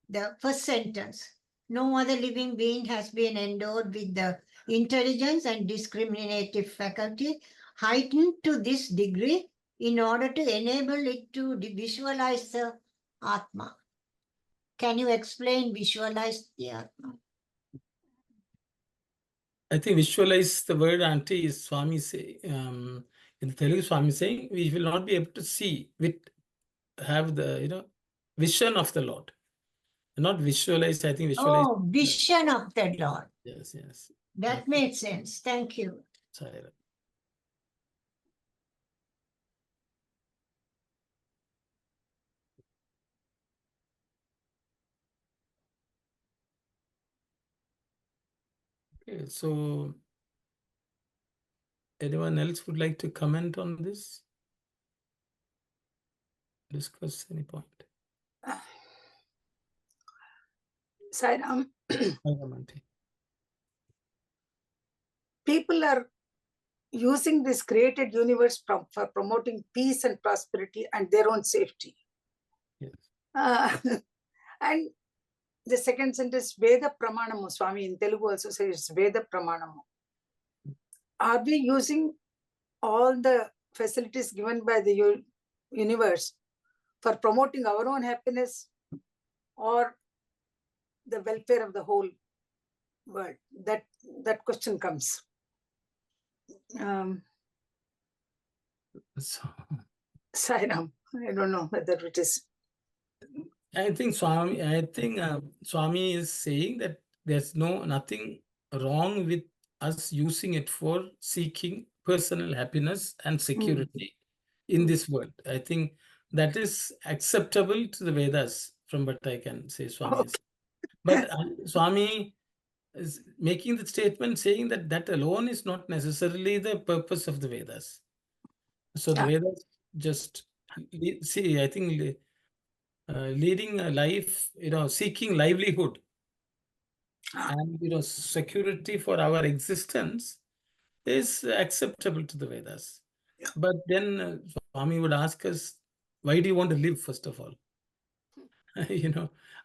the first sentence, no other living being has been endowed with the intelligence and discriminative faculty heightened to this degree in order to enable it to visualize the Atma. Can you explain visualize the Atma? I think visualize the word auntie is Swami say, in the Telugu Swami saying we will not be able to see with have the vision of the Lord. Not visualize, I think visualize. Oh, vision of the Lord. Yes, yes. That makes sense. Thank you. Sorry. Okay, so anyone else would like to comment on this? Discuss any point? Sairam, Auntie. people are using this created universe for promoting peace and prosperity and their own safety. Yes. And the second sentence, Veda Pramanamu, Swami in Telugu also says Veda Pramanamu. Are we using all the facilities given by the universe for promoting our own happiness or the welfare of the whole world? That question comes. So, Sairam, I don't know whether it is. I think Swami is saying that there's nothing wrong with us using it for seeking personal happiness and security in this world. I think that is acceptable to the Vedas, from what I can say, Swami. Okay. But Swami is making the statement saying that that alone is not necessarily the purpose of the Vedas. So the Vedas just see, I think leading a life, seeking livelihood and security for our existence is acceptable to the Vedas. Yeah. But then Swami would ask us, why do you want to live, first of all?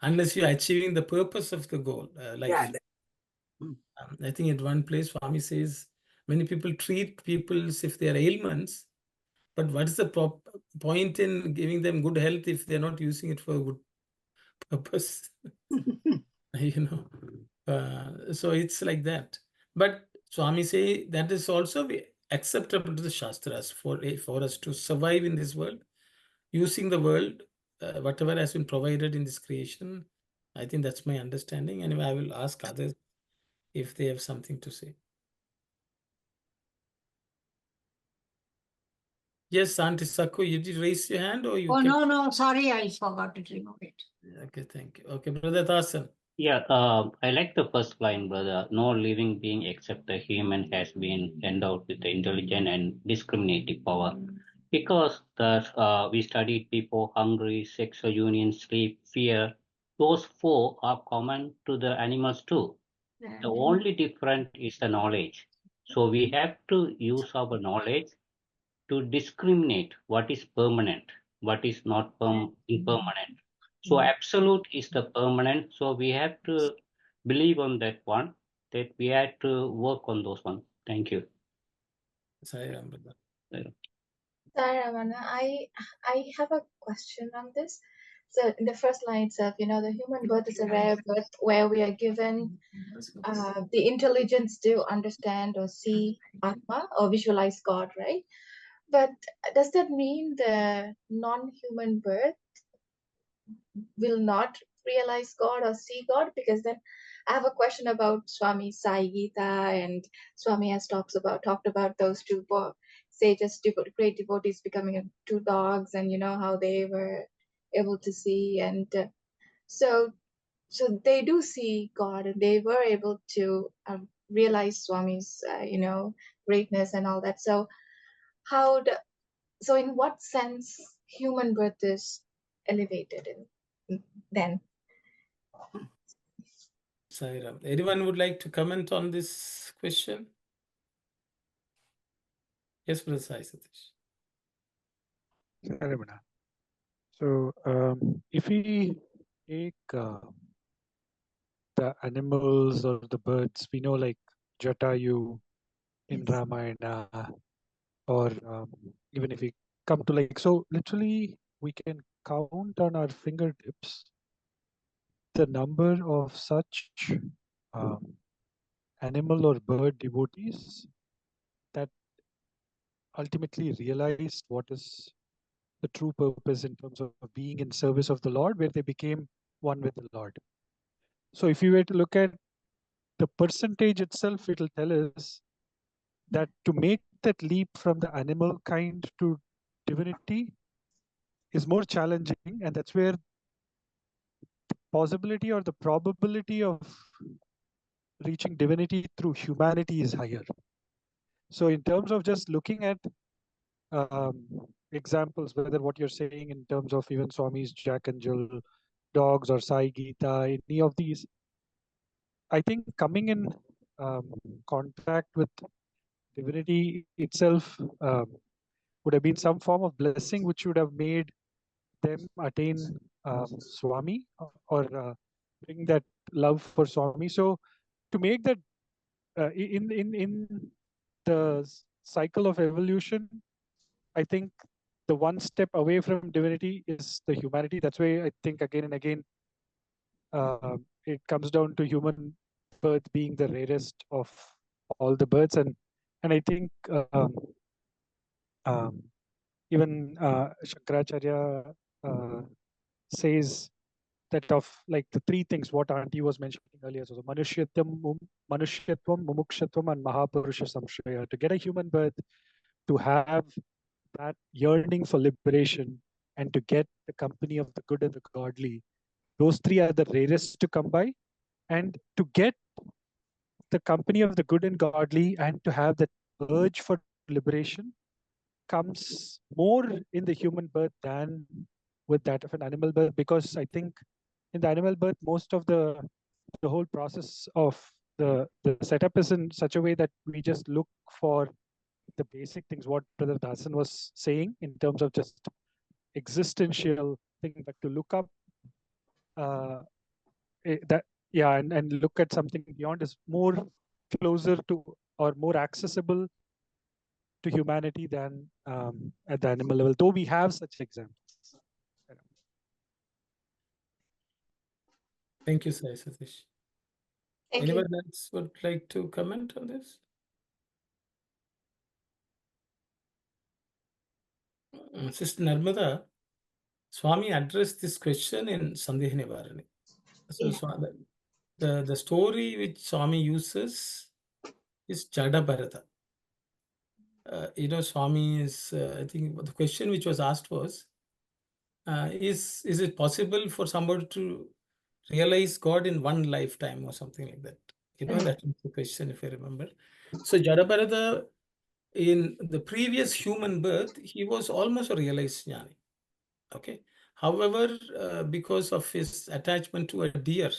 Unless you're achieving the purpose of the goal, life. Yeah. I think at one place Swami says many people treat people as if they are ailments, but what's the point in giving them good health if they're not using it for a good purpose? So it's like that. But Swami say that is also acceptable to the Shastras for us to survive in this world, using the world, whatever has been provided in this creation. I think that's my understanding. Anyway, I will ask others if they have something to say. Yes, Auntie Sakko, you did raise your hand or you Oh, can... no, sorry, I forgot to remove it. Okay, thank you. Okay, Brother Thasan. Yeah, I like the first line, brother. No living being except a human has been endowed with the intelligent and discriminative power. Because we studied before, hungry, sexual union, sleep, fear, those four are common to the animals too. The only difference is the knowledge. So we have to use our knowledge to discriminate what is permanent, what is not impermanent. So absolute is the permanent. So we have to believe on that one, that we have to work on those ones. Thank you. Sai Ram, brother. Sorry, Ramana, I have a question on this. So in the first line itself, the human birth is a rare birth where we are given the intelligence to understand or see Atma or visualize God, right? But does that mean the non-human birth will not realize God or see God? Because then I have a question about Swami Sai Gita, and Swami has talked about those two sages, great devotees becoming two dogs, and how they were able to see, and so they do see God, and they were able to realize Swami's greatness and all that. So in what sense human birth is elevated then? Sai Ram. Anyone would like to comment on this question? Yes, Brother Sai Satish. So if we take the the animals or the birds. We know like Jatayu in Yes. Ramayana, or even if we come to like, so literally we can count on our fingertips the number of such um, animal or bird devotees that ultimately realized what is the true purpose in terms of being in service of the Lord, where they became one with the Lord. So if you were to look at the percentage itself, it will tell us that to make that leap from the animal kind to divinity is more challenging, and that's where the possibility or the probability of reaching divinity through humanity is higher. So in terms of just looking at examples, whether what you're saying in terms of even Swami's Jack and Jill dogs or Sai Gita, any of these, I think coming in contact with divinity itself would have been some form of blessing which would have made them attain Swami, or bring that love for Swami. So to make that in the cycle of evolution, I think the one step away from divinity is the humanity. That's why I think again and again it comes down to human birth being the rarest of all the birds, and I think even Shankaracharya says that of like the three things what Auntie was mentioning earlier, so the Manushyatvam, Mumukshatvam, and Mahapurusha Samshaya. To get a human birth, to have that yearning for liberation, and to get the company of the good and the godly, those three are the rarest to come by. And to get the company of the good and godly and to have that urge for liberation comes more in the human birth than with that of an animal birth, because I think in the animal birth, most of the whole process of the setup is in such a way that we just look for the basic things, what Brother Dasan was saying in terms of just existential thing, but to look up that, yeah, and look at something beyond is more closer to or more accessible to humanity than at the animal level, though we have such examples. Thank you, Sai Satish. Thank you. Anyone else would like to comment on this? Sister Narmada, Swami addressed this question in Sandeh Nivarani. So, Yeah. the story which Swami uses is Jada Bharata. Swami is, I think the question which was asked was, is it possible for somebody to realize God in one lifetime or something like that? That was the question, if I remember. So Jada Bharata, in the previous human birth, he was almost a realized jnani. Okay. However, because of his attachment to a deer,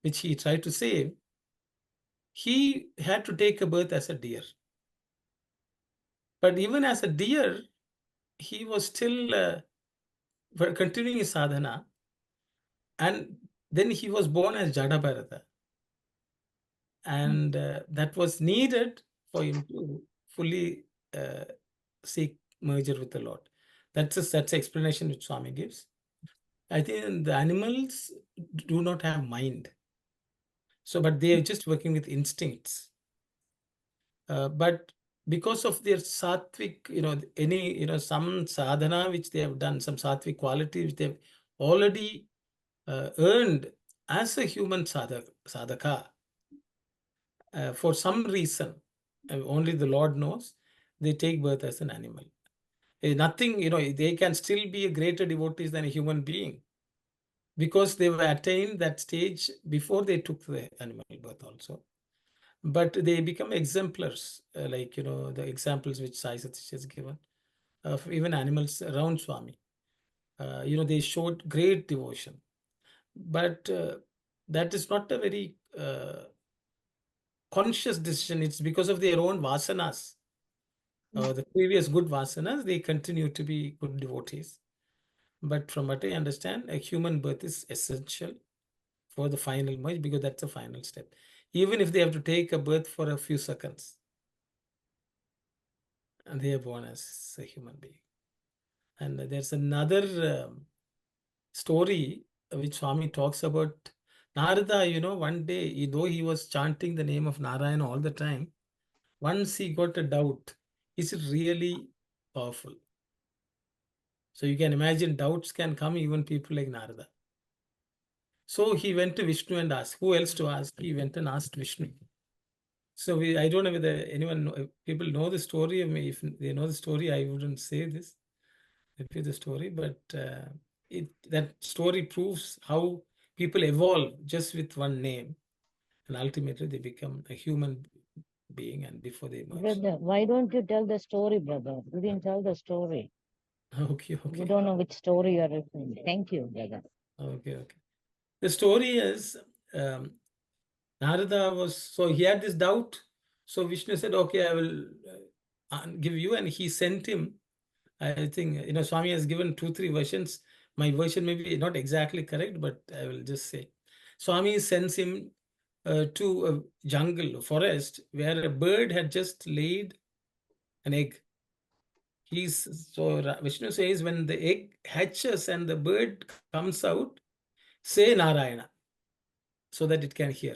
which he tried to save, he had to take a birth as a deer. But even as a deer, he was still continuing his sadhana, and then he was born as Jada Bharata. And that was needed for him to fully seek merger with the Lord. That's the explanation which Swami gives. I think the animals do not have mind. So, but they are just working with instincts. But because of their sattvic, some sadhana which they have done, some sattvic quality which they've already earned as a human sadhaka, for some reason, only the Lord knows, they take birth as an animal. Nothing, they can still be a greater devotees than a human being, because they were attained that stage before they took the animal birth also. But they become exemplars, like, the examples which Sai Satish has given, of even animals around Swami. They showed great devotion. But that is not a very conscious decision. It's because of their own vasanas. The previous good vasanas, they continue to be good devotees. But from what I understand, a human birth is essential. for the final merge, because that's the final step. Even if they have to take a birth for a few seconds, and they are born as a human being. And there's another story which Swami talks about. Narada, one day, though he was chanting the name of Narayana all the time, once he got a doubt, is it really powerful? So you can imagine doubts can come even people like Narada. So he went to Vishnu and asked. Who else to ask? He went and asked Vishnu. So I don't know whether people know the story. I mean, if they know the story, I wouldn't say this, repeat the story, but that story proves how people evolve just with one name, and ultimately they become a human being, and before they emerge. Brother, why don't you tell the story, brother? You didn't tell the story. Okay. You don't know which story you are referring. Thank you, brother. Okay. The story is Narada he had this doubt. So Vishnu said, okay, I will give you, and he sent him. I think, Swami has given 2-3 versions. My version may be not exactly correct, but I will just say. Swami sends him to a jungle, a forest, where a bird had just laid an egg. Vishnu says, when the egg hatches and the bird comes out, say Narayana, so that it can hear.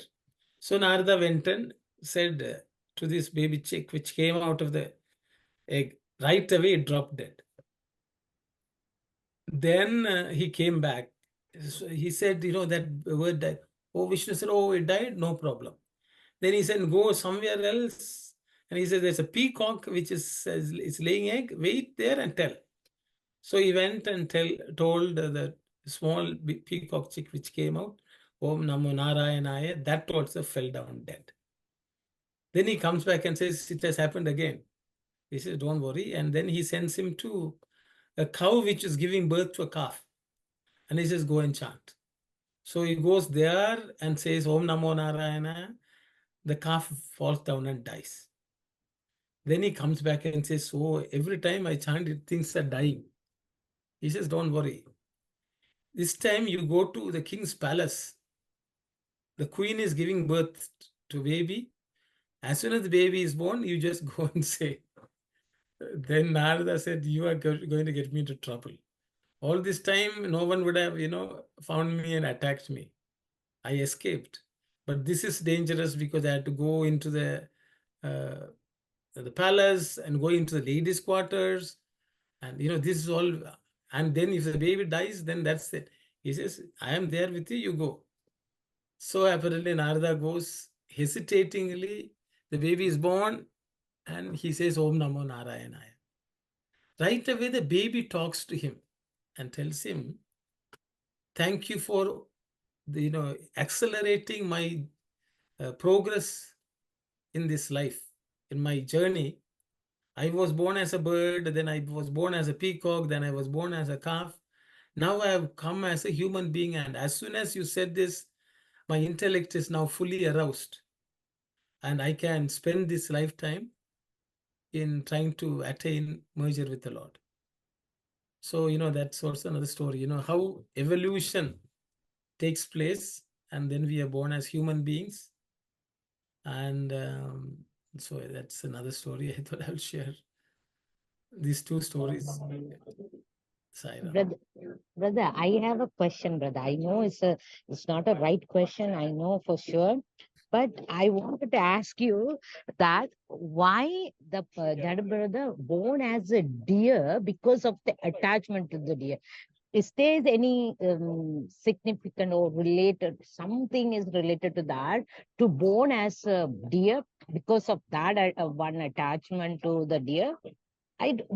So Narada went and said to this baby chick, which came out of the egg, right away it dropped dead. Then he came back. So he said, that word died. Oh, Vishnu said, oh, it died, no problem. Then he said, go somewhere else. And he said, there's a peacock which is laying egg. Wait there and tell. So he went and told the small peacock chick which came out, Om Namo Narayanaya. That also fell down dead. Then he comes back and says, it has happened again. He says, don't worry. And then he sends him to a cow which is giving birth to a calf. And he says, go and chant. So he goes there and says, Om Namo Narayana. The calf falls down and dies. Then he comes back and says, oh, every time I chant it, things are dying. He says, don't worry. This time you go to the king's palace. The queen is giving birth to baby. As soon as the baby is born, you just go and say. Then Narada said, you are going to get me into trouble. All this time, no one would have, found me and attacked me. I escaped. But this is dangerous because I had to go into the palace and go into the ladies' quarters. And, this is all. And then if the baby dies, then that's it. He says, I am there with you, you go. So apparently Narada goes hesitatingly. The baby is born and he says, Om Namo Narayanaya. Right away, the baby talks to him and tells him, thank you for accelerating my progress in this life, in my journey. I was born as a bird, then I was born as a peacock, then I was born as a calf. Now I have come as a human being, and as soon as you said this, my intellect is now fully aroused, and I can spend this lifetime in trying to attain merger with the Lord. So, that's also another story, how evolution takes place, and then we are born as human beings. And so that's another story I thought I'll share. These 2 stories. Brother, I have a question, brother. I know it's not a right question, I know for sure. But I wanted to ask you that why the Jada brother born as a deer because of the attachment to the deer. Is there any significant or related, something is related to that, to born as a deer because of that one attachment to the deer?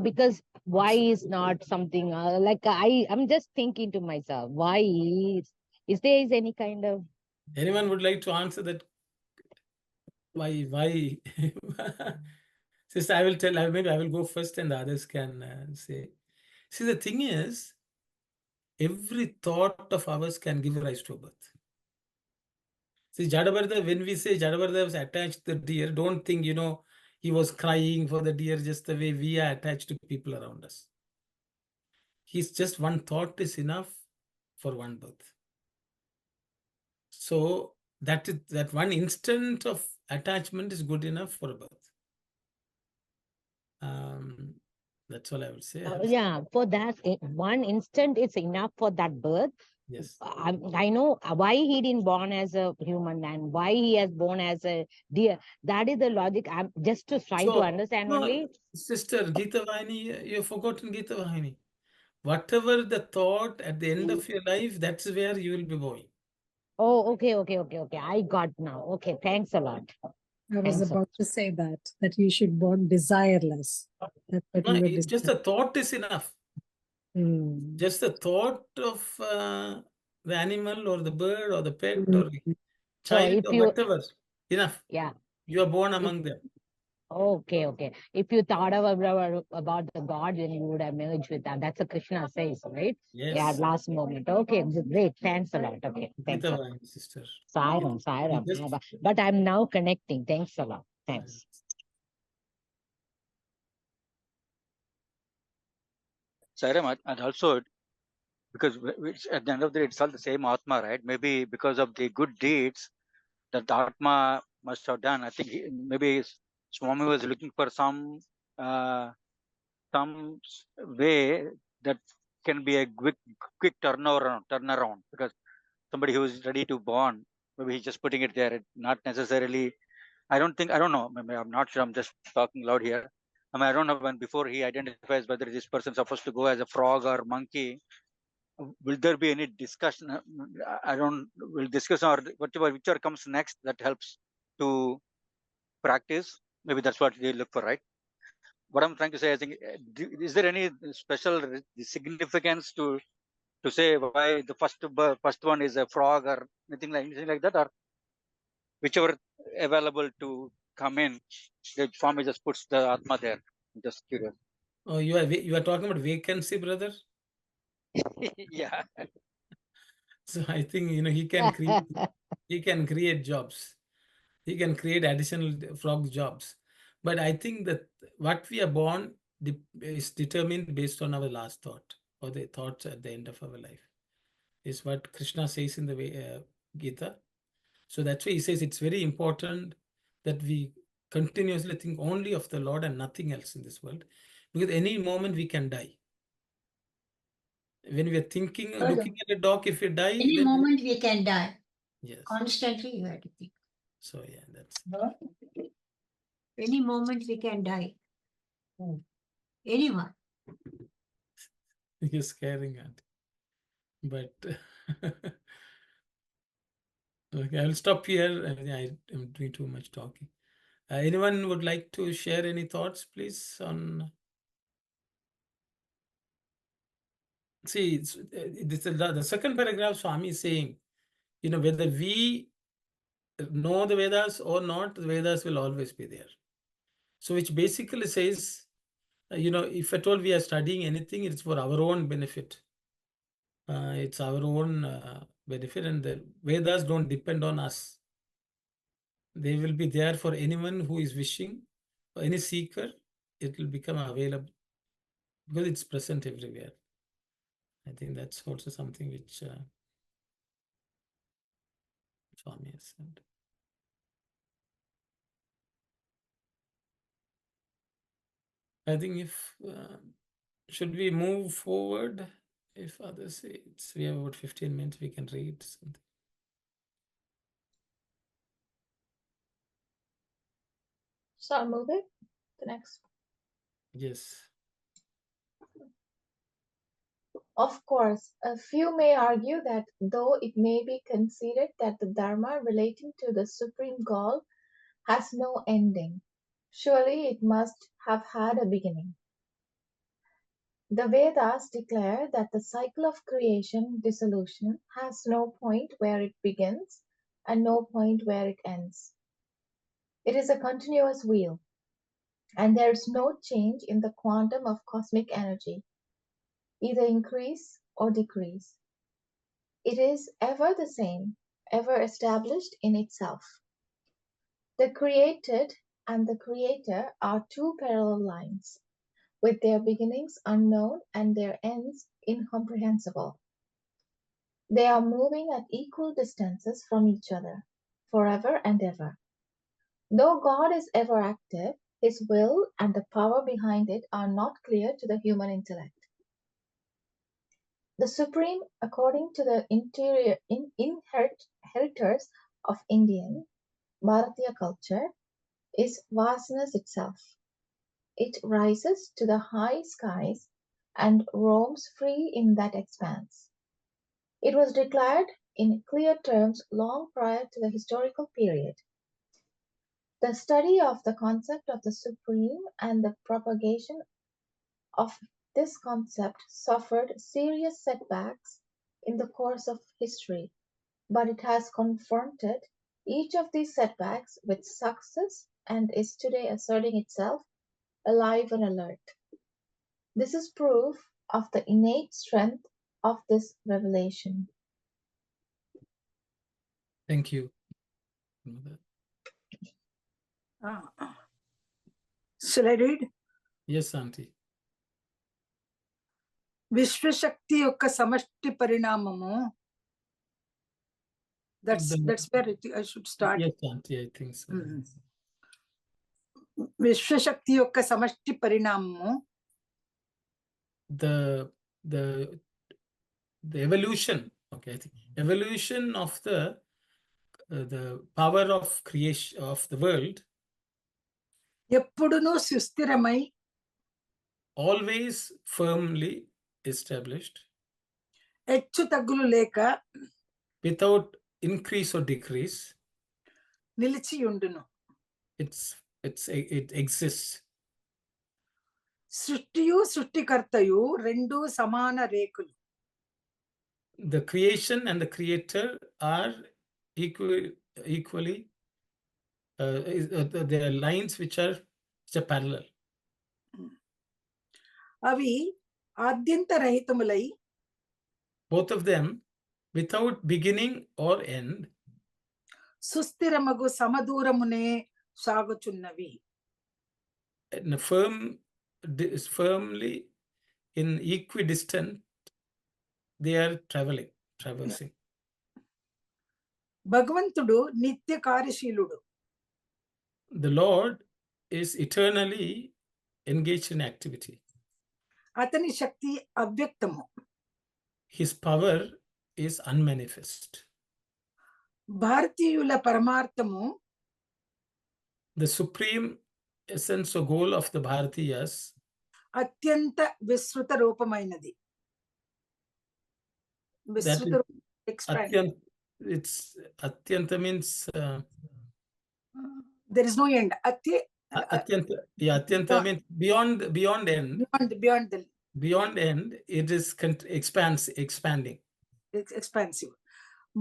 Because why is not something like I'm just thinking to myself, why is there any kind of... Anyone would like to answer that? Why? Sister, I will tell, maybe I will go first and the others can say. See, the thing is, every thought of ours can give rise to a birth. See, Jadabarda, when we say Jadabarda was attached to the deer, don't think, he was crying for the deer just the way we are attached to people around us. He's just one thought is enough for one birth. So that one instant of attachment is good enough for a birth. That's all I would say. Yeah, for that one instant, it's enough for that birth. Yes. I know why he didn't born as a human and why he has born as a deer. That is the logic. I'm just to try to understand only. Sister Gita Vahini, you've forgotten Gita Vahini. Whatever the thought at the end of your life, that's where you will be going. Oh, okay. I got now. Okay, thanks a lot. I was about to say that you should born desireless. That's what No, you were just the thought is enough. Just the thought of the animal or the bird or the pet or the child or whatever, enough. Yeah. You are born among them. Okay. If you thought about the God, then you would have merged with that. That's what Krishna says, right? Yes. Yeah, last moment. Okay, great. Thanks a lot. Okay, thanks a lot. Sister. Sairam. But I'm now connecting. Thanks a lot. Thanks. Sairam, and also because at the end of the day, it's all the same Atma, right? Maybe because of the good deeds that the Atma must have done. I think maybe Swami was looking for some way that can be a quick turnaround, because somebody who is ready to born, maybe he's just putting it there, not necessarily. I don't know. Maybe I'm not sure. I'm just talking loud here. I mean, I don't know when before he identifies whether this person is supposed to go as a frog or monkey. Will there be any discussion? We'll discuss or whichever comes next that helps to practice. Maybe that's what they look for, right? What I'm trying to say, I think, is there any special significance to say why the first one is a frog or anything like that, or whichever available to come in, the Swami just puts the Atma there. I'm just curious. Oh, you are talking about vacancy, brother? Yeah. So I think he can create jobs. He can create additional frog jobs. But I think that what we are born is determined based on our last thought or the thoughts at the end of our life. Is what Krishna says in the Gita. So that's why he says it's very important that we continuously think only of the Lord and nothing else in this world. Because any moment we can die. When we are thinking, looking at a dog, if you die, Any moment we can die. Yes. Constantly you have to think. So yeah, that's any moment we can die. Anyone. You're scaring at. But okay, I'll stop here. I am doing too much talking. Anyone would like to share any thoughts, please, on? See, this is the second paragraph. Swami is saying, whether we know the Vedas or not, the Vedas will always be there. So, which basically says, if at all we are studying anything, it's for our own benefit. It's our own benefit, and the Vedas don't depend on us. They will be there for anyone who is wishing, or any seeker. It will become available because it's present everywhere. I think that's also something which Swami has said. I think if should we move forward? If others say we have about 15 minutes, we can read something. So I'll move it. The next. Yes. Of course, a few may argue that though it may be conceded that the Dharma relating to the supreme goal has no ending, surely it must have had a beginning. The Vedas declare that the cycle of creation-dissolution has no point where it begins and no point where it ends. It is a continuous wheel, and there is no change in the quantum of cosmic energy, either increase or decrease. It is ever the same, ever established in itself. The created and the creator are two parallel lines, with their beginnings unknown and their ends incomprehensible. They are moving at equal distances from each other, forever and ever. Though God is ever active, his will and the power behind it are not clear to the human intellect. The Supreme, according to the inheritors of Indian Bharatiya culture, is vastness itself. It rises to the high skies and roams free in that expanse. It was declared in clear terms long prior to the historical period. The study of the concept of the Supreme and the propagation of this concept suffered serious setbacks in the course of history, but it has confronted each of these setbacks with success and is today asserting itself alive and alert. This is proof of the innate strength of this revelation. Thank you. Shall I read? Yes, Auntie. విశ్వశక్తి యొక్క సమష్టి పరిణామము. That's where I should start. Yes, Auntie, I think so. విశ్వశక్తి యొక్క సమష్టి పరిణామము. The evolution, okay, I think evolution of the power of creation of the world ఎప్పుడునూ సుస్థిరమై, always firmly established, హెచ్చు తగ్గులు లేక, without increase or decrease. నిలిచి ఉండును. It exists. సృష్టియు సృష్టికర్తయు రెండు సమాన రేకులు. The creation and the creator are equally there are lines which are parallel. అవి ఆద్యంతరహితములై, both of them without beginning or end, సుస్థిరమగు సమదూరమునే సాగుచున్నవి. and firmly in equidistant they are traversing. భగవంతుడు నిత్య కార్యశీలుడు. The Lord is eternally engaged in activity. అతని శక్తి అవ్యక్తము. His power is unmanifest. భారతీయుల పరమార్థము, The supreme essence or goal of the Bharatiyas అత్యంత విస్తృత రూపమైనది. it's Atyanta means there is no end. Atyanta means beyond end. Beyond end, it is expanding. Expansive.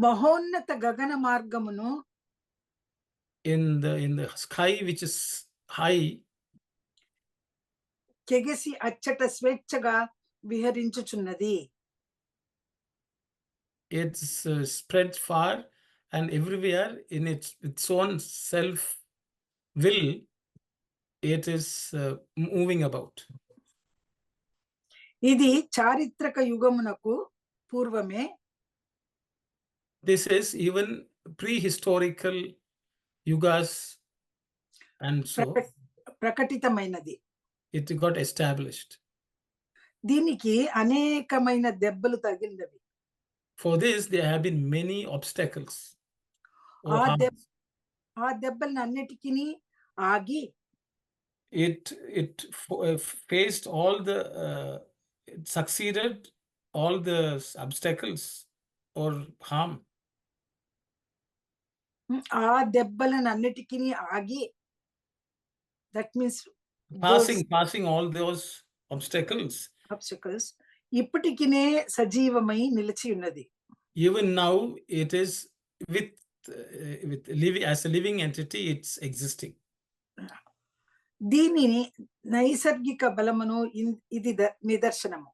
మహోన్నత గగన మార్గమును, in the sky which is high, కెగసి అచ్చట స్వేచ్ఛగా విహరించుచున్నది. it's spread far and everywhere in its own self will, it is moving about. ఇది చారిత్రక యుగమునకు పూర్వమే, This is even prehistorical yugas, and so ప్రకటితమైనది. it got established. దీనికి అనేకమైన దెబ్బలు తగిలినవి. For this, there have been many obstacles. ఆ దెబ్బలను అన్నిటికీ ఆగి, it faced all the it succeeded all the obstacles or harm. ఆ దెబ్బలను అన్నిటికీ ఆగి, that means passing all those obstacles, ఇప్పటికినే సజీవమై నిలిచి ఉన్నది. even now it is with living as a living entity, it's existing. దీనిని నైసర్గిక బలమును ఇది నిదర్శనము.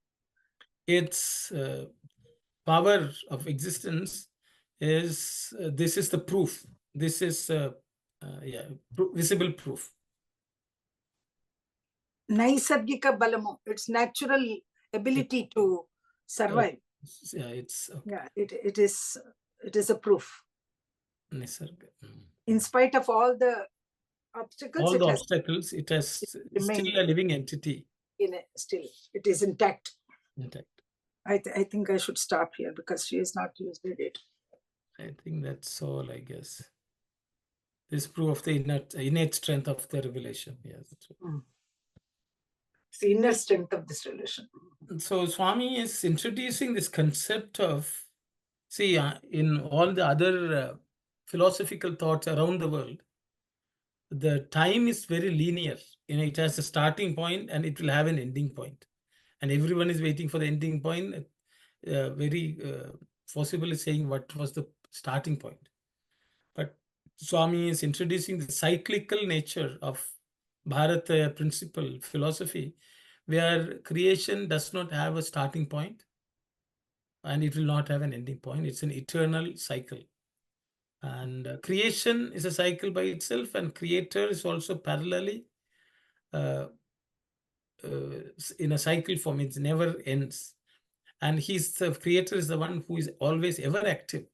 Its power of existence is this is the proof. This is visible proof. నైసర్గిక బలము, its natural ability to survive. Yeah, it's okay. Yeah, it is a proof. Nisarga. In spite of all the obstacles, All it the has obstacles, it has still remained a living entity. still it is intact. Intact. I think I should stop here because she is not used with it. I think that's all, I guess. This proof of the innate strength of the revelation. Yes. It's the inner strength of this relation. So Swami is introducing this concept of, see, in all the other philosophical thoughts around the world, the time is very linear. It has a starting point and it will have an ending point. And everyone is waiting for the ending point, very forcibly saying what was the starting point. But Swami is introducing the cyclical nature of Bharata principle philosophy, where creation does not have a starting point and it will not have an ending point. It's an eternal cycle. And creation is a cycle by itself, and creator is also parallelly in a cycle form. It never ends. And the creator is the one who is always ever active,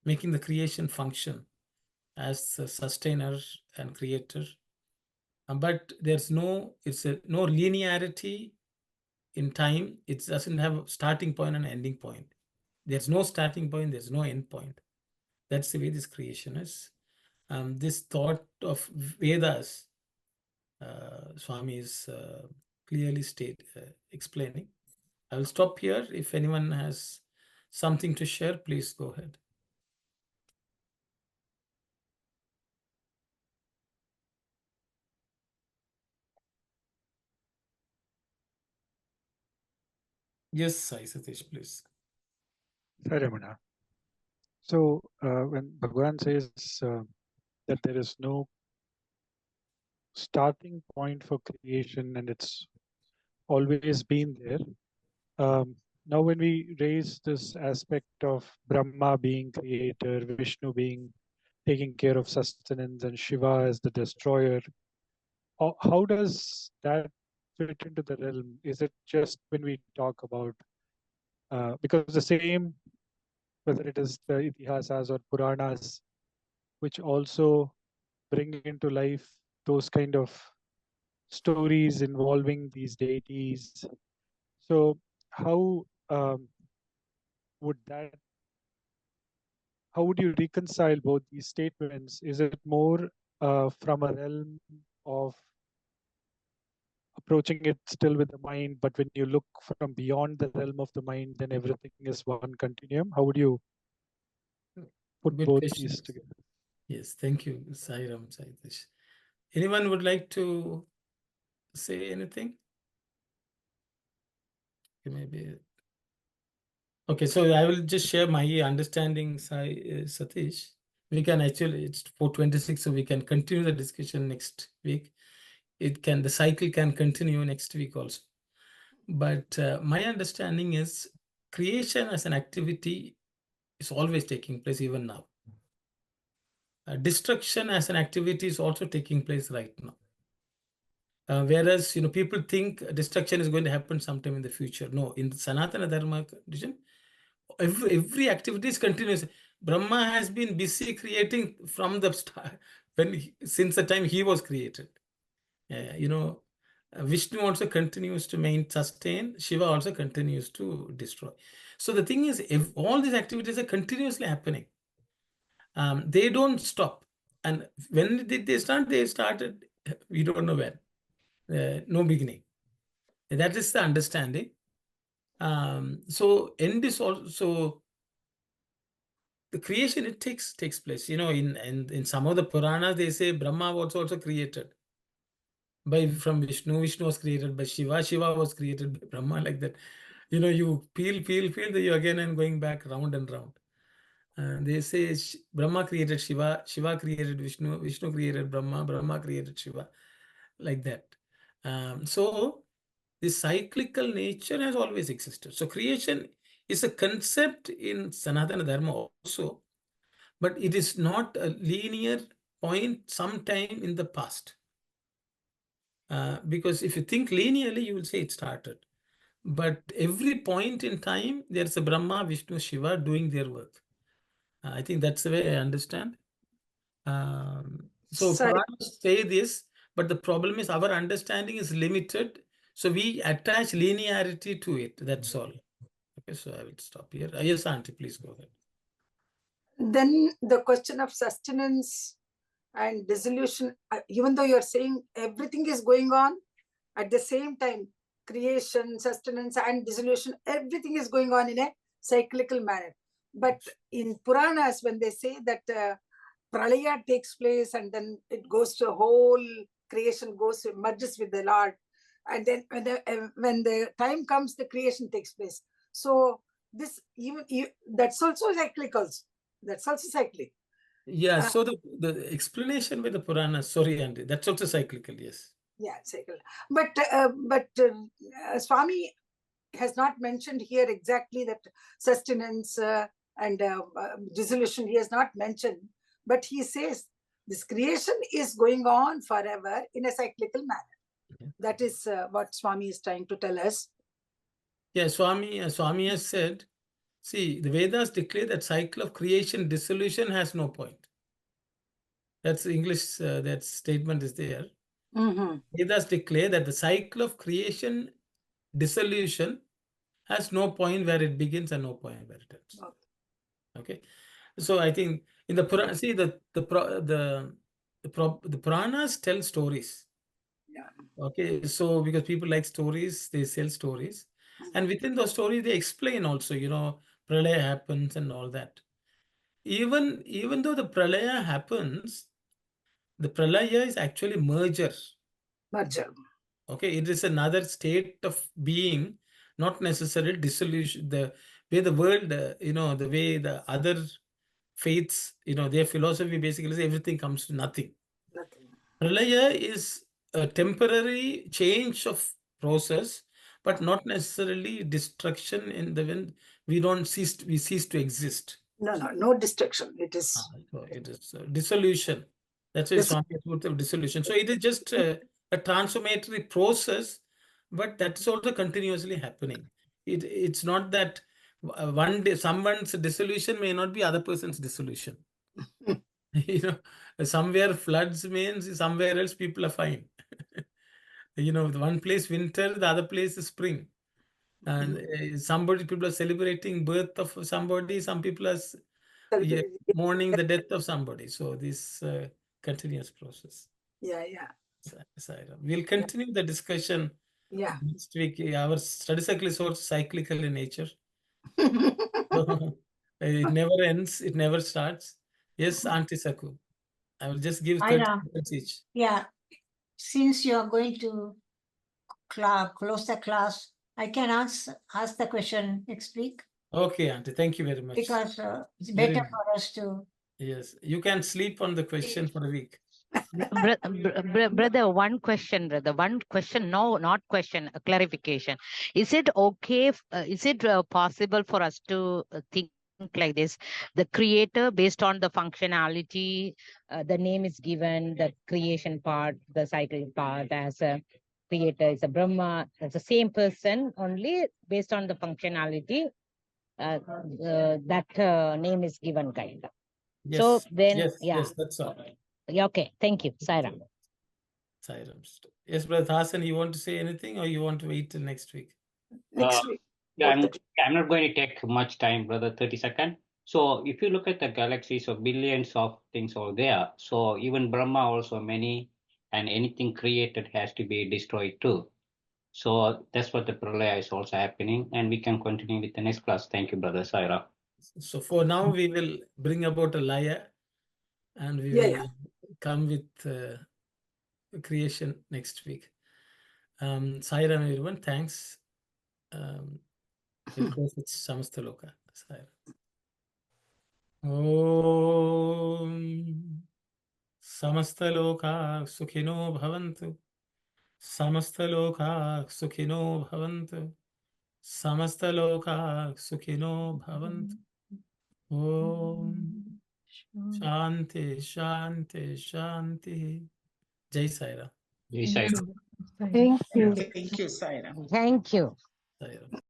making the creation function as a sustainer and creator. But there's no linearity in time. It doesn't have a starting point and ending point. There's no starting point, there's no end point. That's the way this creation is. This thought of Vedas, Swami is clearly explaining. I will stop here. If anyone has something to share, please go ahead. Yes, Sai Satish, please. Sai Ramana. So when Bhagawan says that there is no starting point for creation and it's always been there. Now when we raise this aspect of Brahma being creator, Vishnu being taking care of sustenance, and Shiva as the destroyer, how does that fit into the realm? Is it just when we talk about, because the same, whether it is the Itihasas or Puranas, which also bring into life those kind of stories involving these deities. So how would you reconcile both these statements? Is it more from a realm of approaching it still with the mind, but when you look from beyond the realm of the mind, then everything is one continuum? How would you put Good both question. these together? Yes, thank you, Sai Ram, Sai Satish. Anyone would like to say anything? Maybe. Okay, so I will just share my understanding, Satish. We can actually, it's 4:26, so we can continue the discussion next week. The cycle can continue next week also. But my understanding is creation as an activity is always taking place even now. Destruction as an activity is also taking place right now. Whereas, people think destruction is going to happen sometime in the future. No, in the Sanatana Dharma condition, every activity is continuous. Brahma has been busy creating from the start, since the time he was created. Vishnu also continues to sustain. Shiva also continues to destroy. So the thing is, if all these activities are continuously happening, they don't stop. And when did they start? They started, we don't know when. No beginning. That is the understanding. So end is also the creation. It takes place. In some of the Puranas, they say Brahma was also created from Vishnu. Vishnu was created by Shiva. Shiva was created by Brahma. Like that. You peel, then you again and going back round and round. They say Brahma created Shiva. Shiva created Vishnu. Vishnu created Brahma. Brahma created Shiva. Like that. So the cyclical nature has always existed. So creation is a concept in Sanatana Dharma also, but it is not a linear point sometime in the past. Because if you think linearly, you will say it started. but every point in time, there's a Brahma, Vishnu, Shiva doing their work. I think that's the way I understand. So Sorry. Puranas say this, but the problem is our understanding is limited. So we attach linearity to it. That's all. Okay, so I will stop here. Yes, Auntie, please go ahead. Then the question of sustenance and dissolution, even though you're saying everything is going on at the same time, creation, sustenance, and dissolution, everything is going on in a cyclical manner. But in Puranas, when they say that Pralaya takes place and then it goes to whole creation goes merges with the Lord, and then when the time comes, the creation takes place. So this that's also cyclical. That's also cyclic. Yeah, so the explanation by the Puranas, sorry, Andy, that's also cyclical, yes. Yeah, cycle. But Swami has not mentioned here exactly that sustenance and dissolution. He has not mentioned, but he says this creation is going on forever in a cyclical manner. Yeah. That is what Swami is trying to tell us. Yeah, Swami has said, see, the Vedas declare that cycle of creation, dissolution has no point. That's English, that statement is there. Mm-hmm. Vedas declare that the cycle of creation, dissolution has no point where it begins and no point where it ends. Okay. So I think in the Purana, see the Puranas tell stories. Yeah. Okay, so because people like stories, they sell stories, and within those stories they explain also. Pralaya happens and all that. Even though the pralaya happens, the pralaya is actually merger. Merger. Okay, it is another state of being, not necessarily dissolution. The way the world, the way the other faiths, their philosophy basically says everything comes to nothing. Nothing. Pralaya is a temporary change of process, but not necessarily destruction in the when we cease to exist. No destruction. It is. So it is dissolution. That's why Swami put of dissolution. So it is just a transformatory process, but that is also continuously happening. It's not that one day someone's dissolution may not be other person's dissolution. Somewhere floods means somewhere else people are fine. One place winter, the other place is spring. And people are celebrating birth of somebody, some people are mourning the death of somebody. So this continuous process. Yeah. We'll continue the discussion next week. Our study cycle is also cyclical in nature. It never ends, it never starts. Yes, Auntie Saku. I will just give 30 seconds each. Yeah, since you are going to close the class, I can ask the question next week. Okay, Auntie, thank you very much. Because it's better for us to. Yes, you can sleep on the question for a week. Brother, one question, no, not question, a clarification. Is it okay, is it possible for us to think like this? The creator, based on the functionality, the name is given, the creation part, the cycle part, as a creator is a Brahma, it's the same person, only based on the functionality, that name is given, kind of. Yes, so then, yes, that's all right. Okay, thank you. Sairam. Yes, Brother Hassan, you want to say anything or you want to wait till next week? Next week. Yeah, I'm not going to take much time, brother, 30 seconds. So if you look at the galaxies of billions of things over there, so even Brahma also many, and anything created has to be destroyed too. So that's what the pralaya is also happening, and we can continue with the next class. Thank you, brother Saira. So for now, we will bring about a laya, and we will come with creation next week. Saira, everyone, thanks. We'll close with Samastaloka. Saira. Om Samastaloka Sukhino Bhavantu. Samastaloka Sukhino Bhavantu. Samastaloka Sukhino Bhavantu. Om Shanti, Shanti, Shanti. Jai Saira. Jai Saira. Thank you. Thank you, Saira. Thank you. Sai Ram.